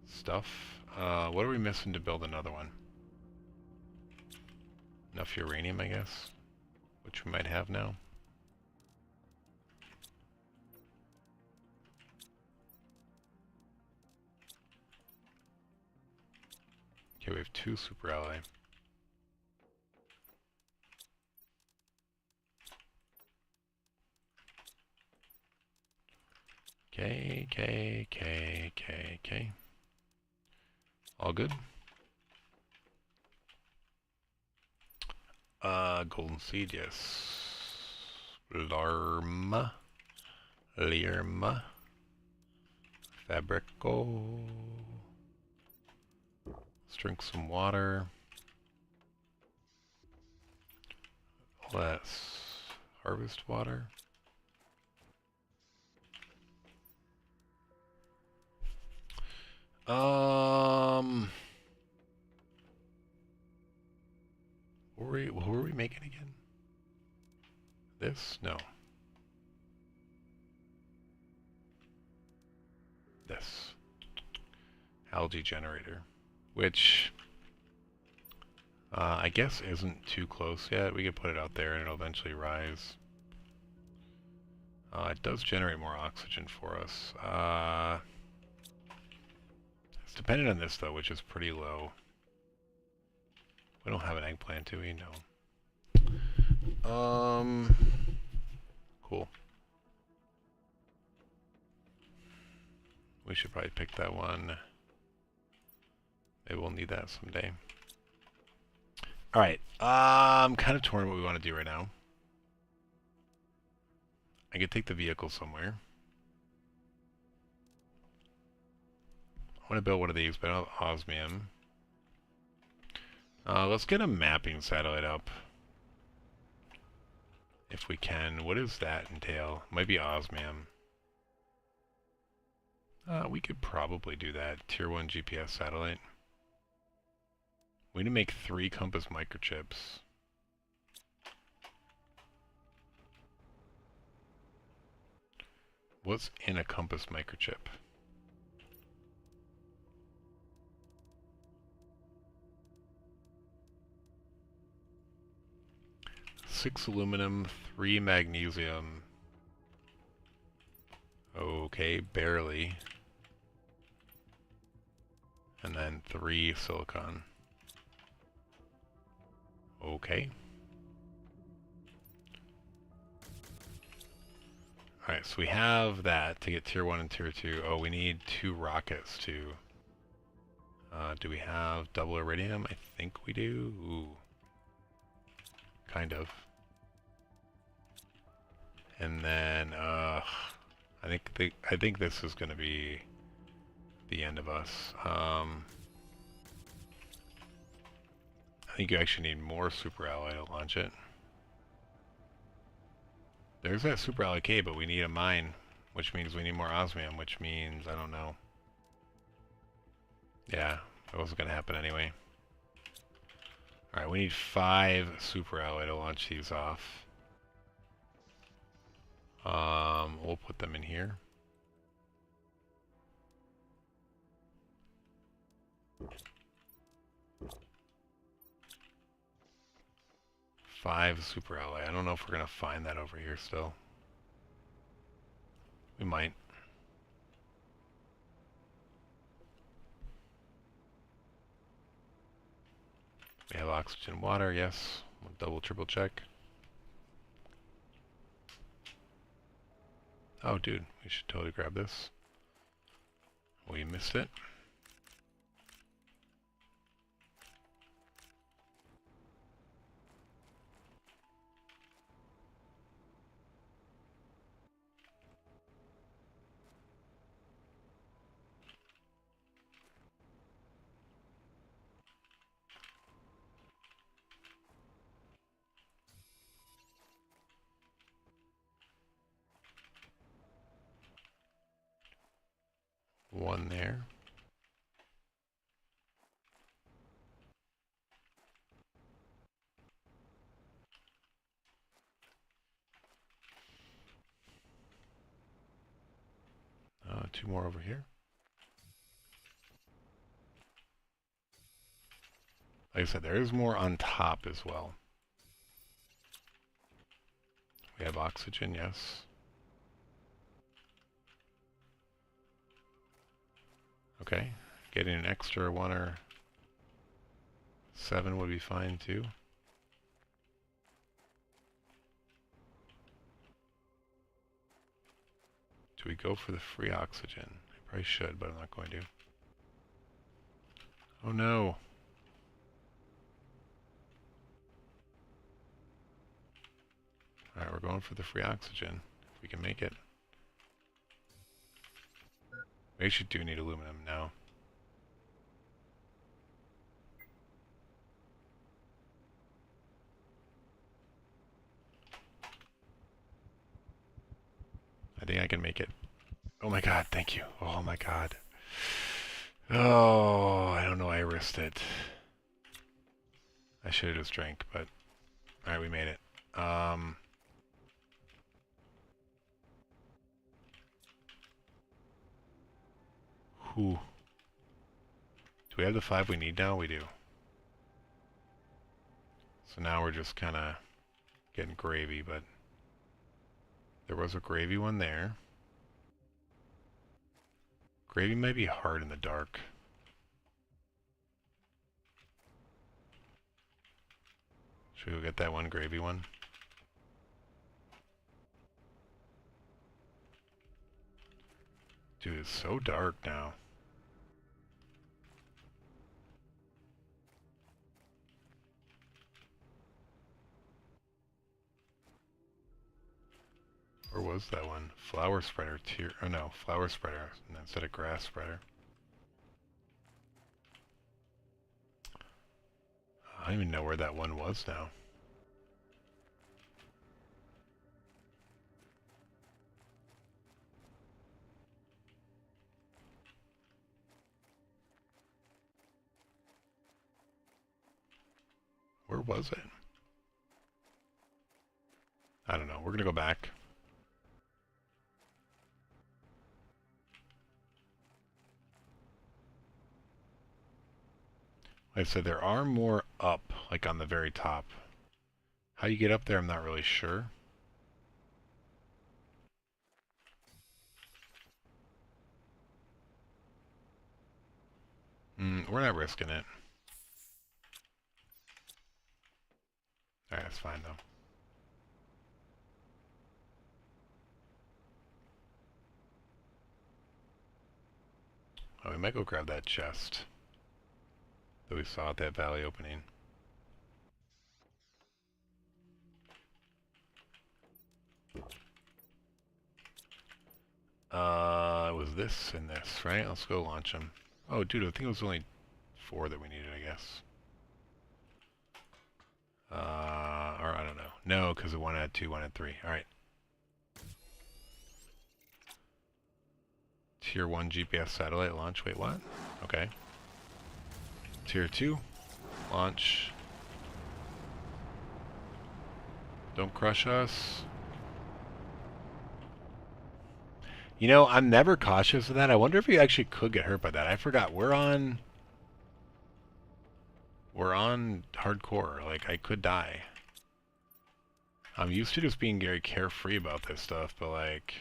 stuff. What are we missing to build another one? Enough uranium, I guess. Which we might have now. Okay, we have 2 super alloy. Okay. All good. Golden seed, yes. Larma. Lirma. Fabrico. Let's drink some water. Let's harvest water. What were we making again? This? No. This. Algae generator. Which, I guess isn't too close yet. We could put it out there and it'll eventually rise. It does generate more oxygen for us. It's dependent on this though, which is pretty low. We don't have an eggplant, do we? No. Cool. We should probably pick that one. Maybe we'll need that someday. Alright, I'm kind of torn what we want to do right now. I could take the vehicle somewhere. I want to build one of these, but I don't have osmium. Let's get a mapping satellite up. If we can. What does that entail? Might be osmium. We could probably do that. Tier 1 GPS satellite. We need to make 3 compass microchips. What's in a compass microchip? Six aluminum, 3 magnesium. Okay, barely. And then 3 silicon. Okay. Alright, so we have that to get tier 1 and tier 2. Oh, we need 2 rockets too. Do we have double iridium? I think we do. Ooh. Kind of. And then, I think this is going to be the end of us. I think you actually need more super alloy to launch it. There's that super alloy K, but we need a mine, which means we need more osmium, which means, I don't know. Yeah, that wasn't going to happen anyway. Alright, we need 5 super alloy to launch these off. We'll put them in here. Five super alloy. I don't know if we're gonna find that over here still. We might. We have oxygen, water, yes. We'll double, triple check. Oh, dude, we should totally grab this. We missed it. One there. 2 more over here. Like I said, there is more on top as well. We have oxygen, yes. Okay, getting an extra 1 or 7 would be fine too. Do we go for the free oxygen? I probably should, but I'm not going to. Oh no! Alright, we're going for the free oxygen, if we can make it. We actually do need aluminum now. I think I can make it. Oh my god, thank you. Oh my god. Oh, I don't know why I risked it. I should have just drank, but... Alright, we made it. Whew. Do we have the 5 we need now? We do. So now we're just kind of getting gravy, but... There was a gravy one there. Gravy might be hard in the dark. Should we go get that one gravy one? Dude, it's so dark now. Where was that one? Flower spreader tier. Oh no, flower spreader instead of grass spreader. I don't even know where that one was now. Where was it? I don't know. We're gonna go back. Like I said, there are more up, like on the very top. How you get up there, I'm not really sure. We're not risking it. Alright, that's fine though. Oh, we might go grab that chest that we saw at that valley opening. It was this and this, right? Let's go launch them. Oh, dude, I think it was only 4 that we needed, I guess. Or I don't know. No, because one had 2, one had 3. Alright. Tier 1 GPS satellite launch. Wait, what? Okay. Tier 2 launch. Don't crush us. You know, I'm never cautious of that. I wonder if you actually could get hurt by that. I forgot. We're on hardcore. Like, I could die. I'm used to just being very carefree about this stuff, but like...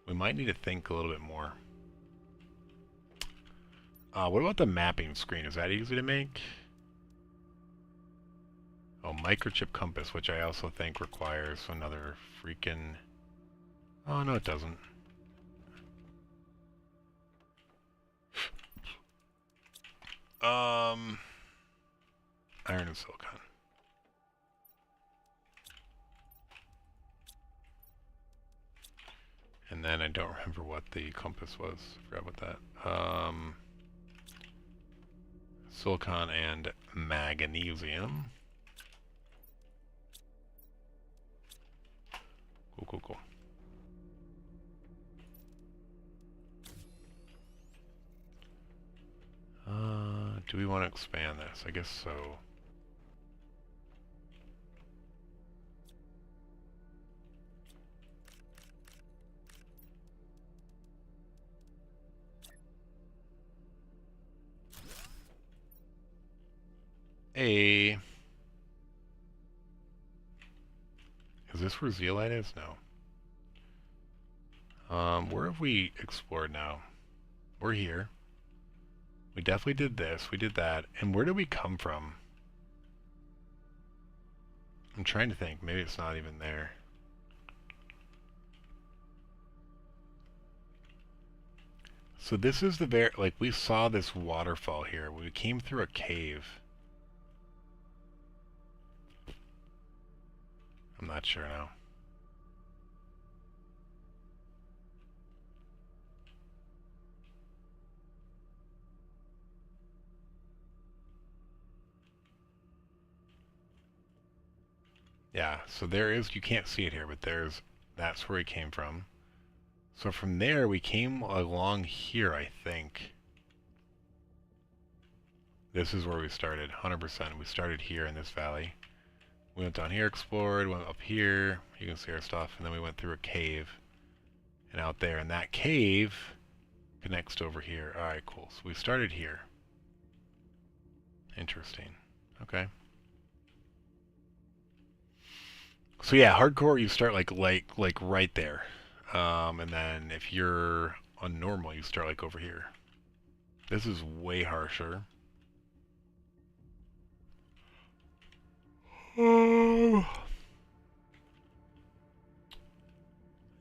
We might need to think a little bit more. What about the mapping screen? Is that easy to make? Oh, microchip compass, which I also think requires another freaking... Oh, no it doesn't. Iron and silicon. And then I don't remember what the compass was. I forgot about that. Silicon and magnesium. Cool, cool, cool. Do we want to expand this? I guess so. A. Is this where zeolite is? No. Where have we explored now? We're here. We definitely did this. We did that. And where did we come from? I'm trying to think. Maybe it's not even there. So this is the very, like, we saw this waterfall here. We came through a cave. I'm not sure now. Yeah, so there is, you can't see it here, but that's where he came from. So from there, we came along here, I think. This is where we started, 100%. We started here in this valley. We went down here, explored, went up here. You can see our stuff. And then we went through a cave. And out there, and that cave connects to over here. Alright, cool. So we started here. Interesting. Okay. So yeah, hardcore, you start like right there. And then if you're on normal, you start like over here. This is way harsher.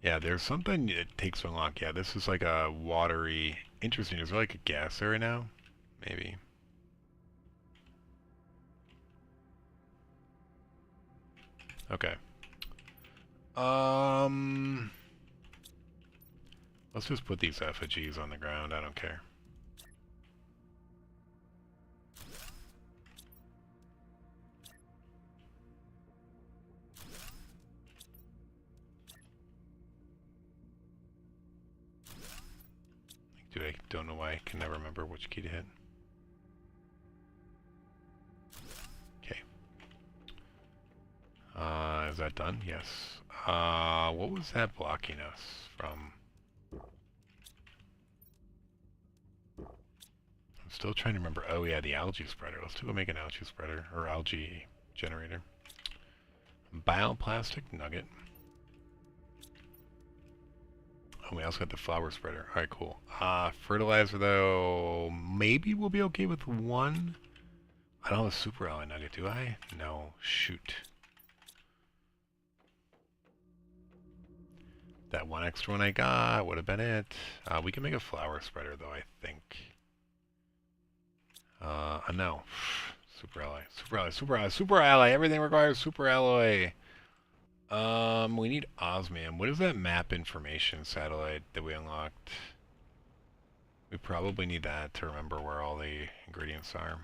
Yeah, there's something it takes to unlock. Yeah, this is like a watery... Interesting. Is there like a gas area now? Maybe. Okay. Let's just put these effigies on the ground. I don't care. Dude, I don't know why I can never remember which key to hit. Okay. Is that done? Yes. What was that blocking us from? I'm still trying to remember. Oh yeah, the algae spreader. Let's go make an algae spreader, or algae generator. Bioplastic nugget. Oh, we also got the flower spreader. Alright, cool. Fertilizer, though, maybe we'll be okay with one. I don't have a super alloy nugget, do I? No. Shoot. That one extra one I got would have been it. We can make a flower spreader, though, I think. No. Super alloy. Super alloy. Super alloy. Super alloy. Everything requires super alloy. We need Osmium. What is that map information satellite that we unlocked? We probably need that to remember where all the ingredients are.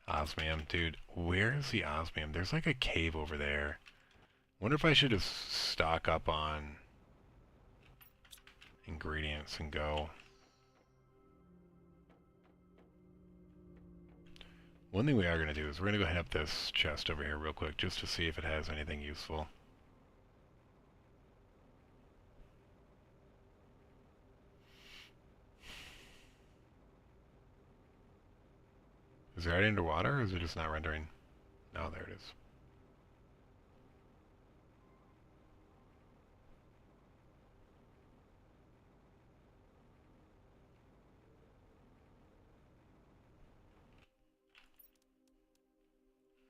Osmium. Dude, where is the osmium? There's like a cave over there. Wonder if I should just stock up on ingredients and go. One thing we are going to do is we're going to go head up this chest over here real quick just to see if it has anything useful. Is it already underwater or is it just not rendering? No, there it is.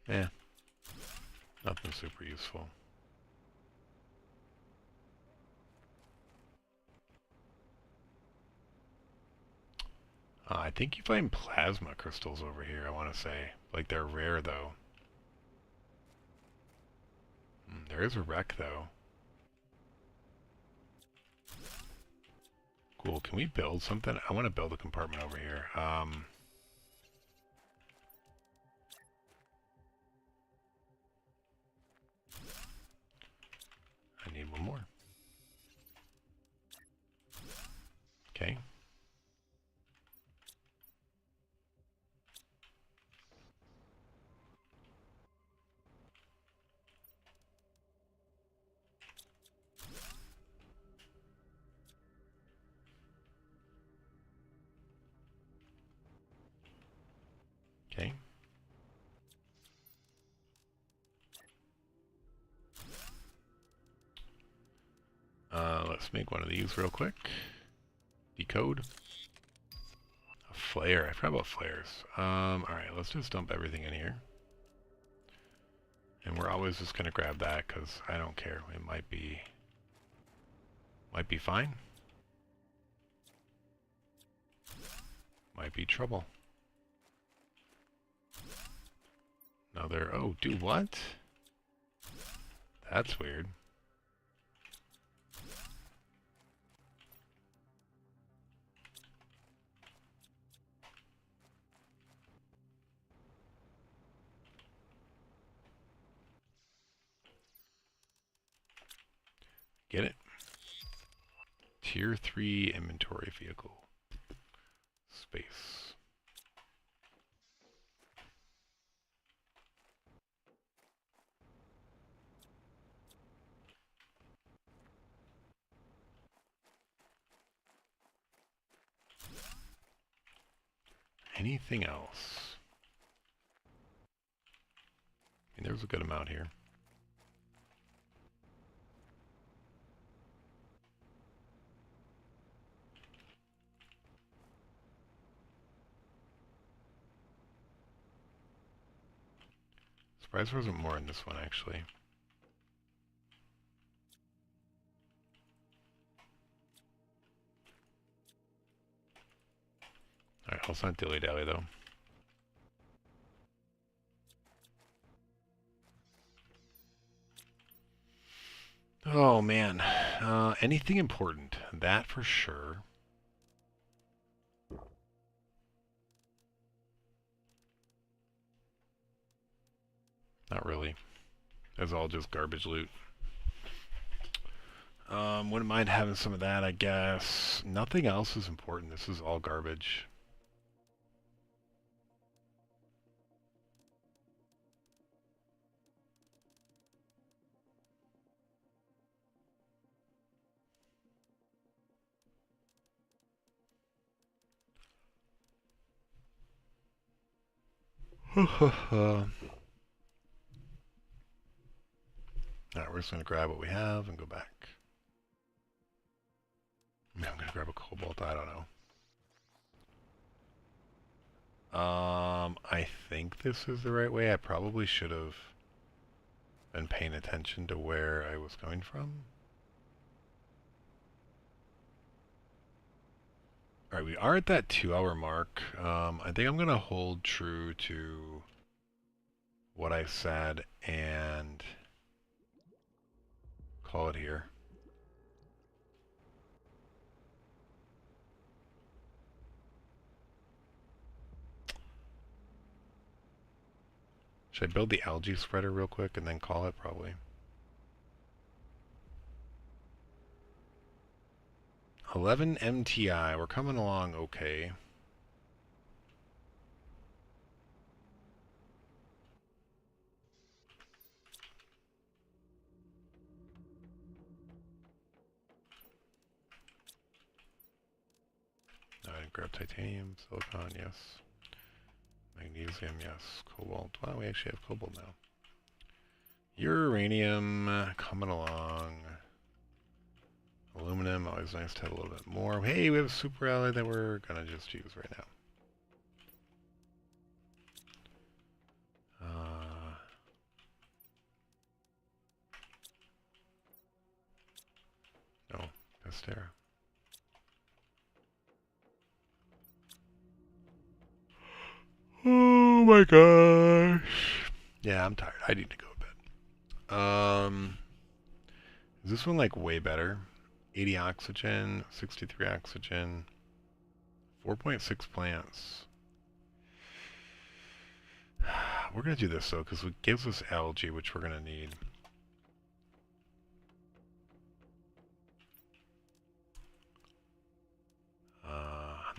Yeah. Nothing super useful. I think you find plasma crystals over here, I want to say. Like, they're rare, though. There is a wreck, though. Cool. Can we build something? I want to build a compartment over here. I need one more. Okay. Okay. Let's make one of these real quick. Decode. A flare. I forgot about flares. Alright, let's just dump everything in here. And we're always just gonna grab that because I don't care. It might be fine. Might be trouble. Another, oh, do what? That's weird. Get it? Tier 3 inventory vehicle. Space. Anything else? I mean, there's a good amount here. Surprised there wasn't more in this one, actually. Alright, let's not dilly-dally, though. Oh, man. Anything important? That for sure. Not really. It's all just garbage loot. Wouldn't mind having some of that, I guess. Nothing else is important. This is all garbage. Alright, we're just going to grab what we have and go back. I'm going to grab a cobalt, I don't know. I think this is the right way. I probably should have been paying attention to where I was coming from. Alright, we are at that 2-hour mark. I think I'm going to hold true to what I said and call it here. Should I build the algae spreader real quick and then call it? Probably. 11 MTI. We're coming along okay. I didn't grab titanium, silicon, yes. Magnesium, yes. Cobalt. Wow, we actually have cobalt now. Uranium, coming along. Aluminum, always nice to have a little bit more. Hey, we have a super alloy that we're gonna just use right now. No, Pestera. Oh my gosh. Yeah, I'm tired. I need to go to bed. Is this one like way better? 80 oxygen, 63 oxygen, 4.6 plants. We're going to do this though, because it gives us algae, which we're going to need.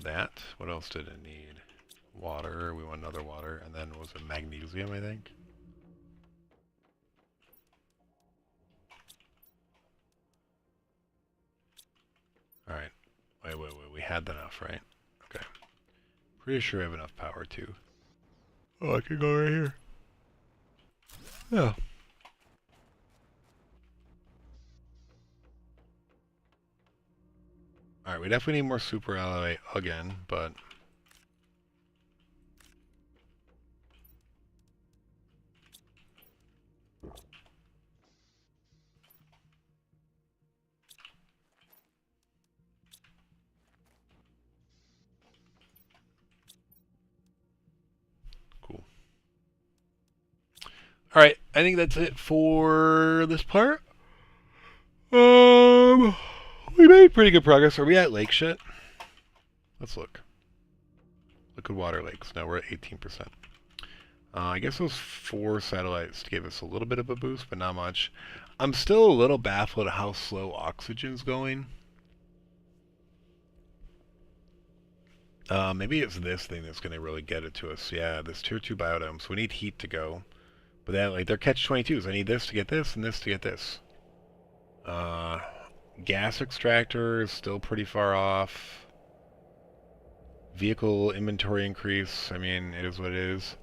That. What else did it need? Water. We want another water. And then was it magnesium, I think? Alright. Wait. We had enough, right? Okay. Pretty sure I have enough power too. Oh, I can go right here. Yeah. Alright, we definitely need more super alloy again, but... Cool. Alright, I think that's it for this part. We made pretty good progress. Are we at lake shit? Let's look. Liquid water lakes. No, we're at 18%. I guess those 4 satellites gave us a little bit of a boost, but not much. I'm still a little baffled at how slow oxygen's going. Maybe it's this thing that's going to really get it to us. Yeah, this tier 2 biodome. So we need heat to go. But that, like, they're catch-22s. I need this to get this and this to get this. Gas extractor is still pretty far off. Vehicle inventory increase. I mean, it is what it is.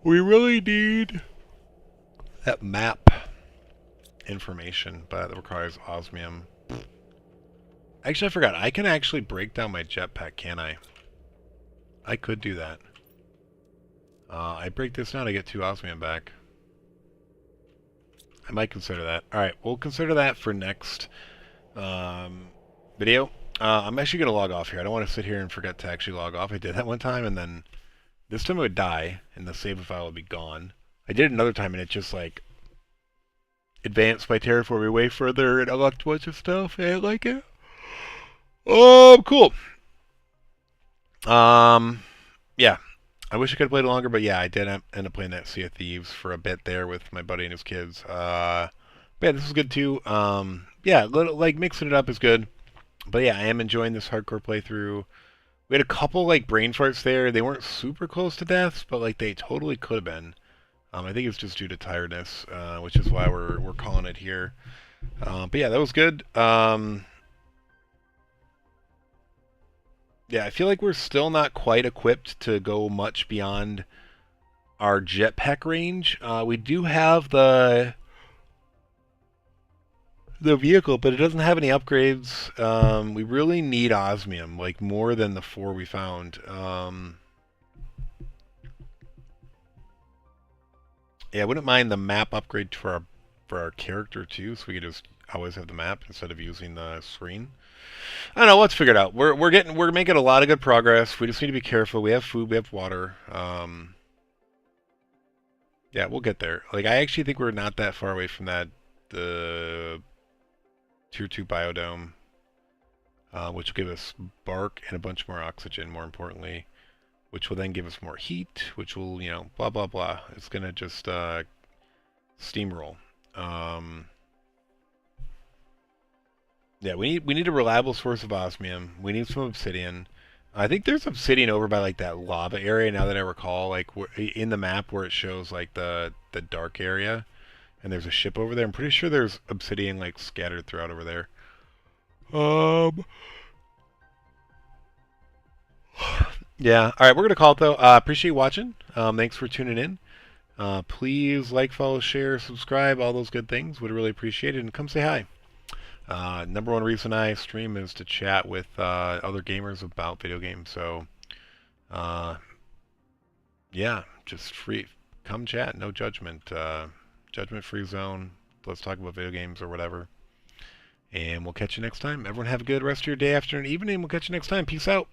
We really need that map information, but that requires osmium. Actually, I forgot. I can actually break down my jetpack, can't I? I could do that. I break this down to get 2 osmium back. I might consider that. Alright, we'll consider that for next video. I'm actually going to log off here. I don't want to sit here and forget to actually log off. I did that one time, and then this time it would die, and the save file would be gone. I did it another time, and it just, like, advanced my terraforming way further and unlocked a bunch of stuff. I didn't like it. Cool. Yeah. I wish I could have played it longer, but yeah, I did end up playing that Sea of Thieves for a bit there with my buddy and his kids. But yeah, this was good too. Yeah, like mixing it up is good. But yeah, I am enjoying this hardcore playthrough. We had a couple like brain farts there. They weren't super close to deaths, but like they totally could have been. I think it's just due to tiredness, which is why we're calling it here. But yeah, that was good. Yeah, I feel like we're still not quite equipped to go much beyond our jetpack range. We do have the vehicle, but it doesn't have any upgrades. We really need osmium, like more than the 4 we found. Yeah, I wouldn't mind the map upgrade for our character too, so we could just always have the map instead of using the screen. I don't know. Let's figure it out. We're making a lot of good progress. We just need to be careful. We have food. We have water. Yeah, we'll get there. Like I actually think we're not that far away from that the tier 2 biodome, which will give us bark and a bunch more oxygen. More importantly, which will then give us more heat, which will blah blah blah. It's gonna just steamroll. Yeah, we need a reliable source of osmium. We need some obsidian. I think there's obsidian over by like that lava area. Now that I recall, like in the map where it shows like the dark area, and there's a ship over there. I'm pretty sure there's obsidian like scattered throughout over there. Yeah. All right, we're gonna call it though. Appreciate you watching. Thanks for tuning in. Please like, follow, share, subscribe, all those good things. Would really appreciate it, and come say hi. Number one reason I stream is to chat with other gamers about video games. So, yeah, just come chat, no judgment, judgment-free zone. Let's talk about video games or whatever. And we'll catch you next time. Everyone have a good rest of your day, afternoon, evening. We'll catch you next time. Peace out.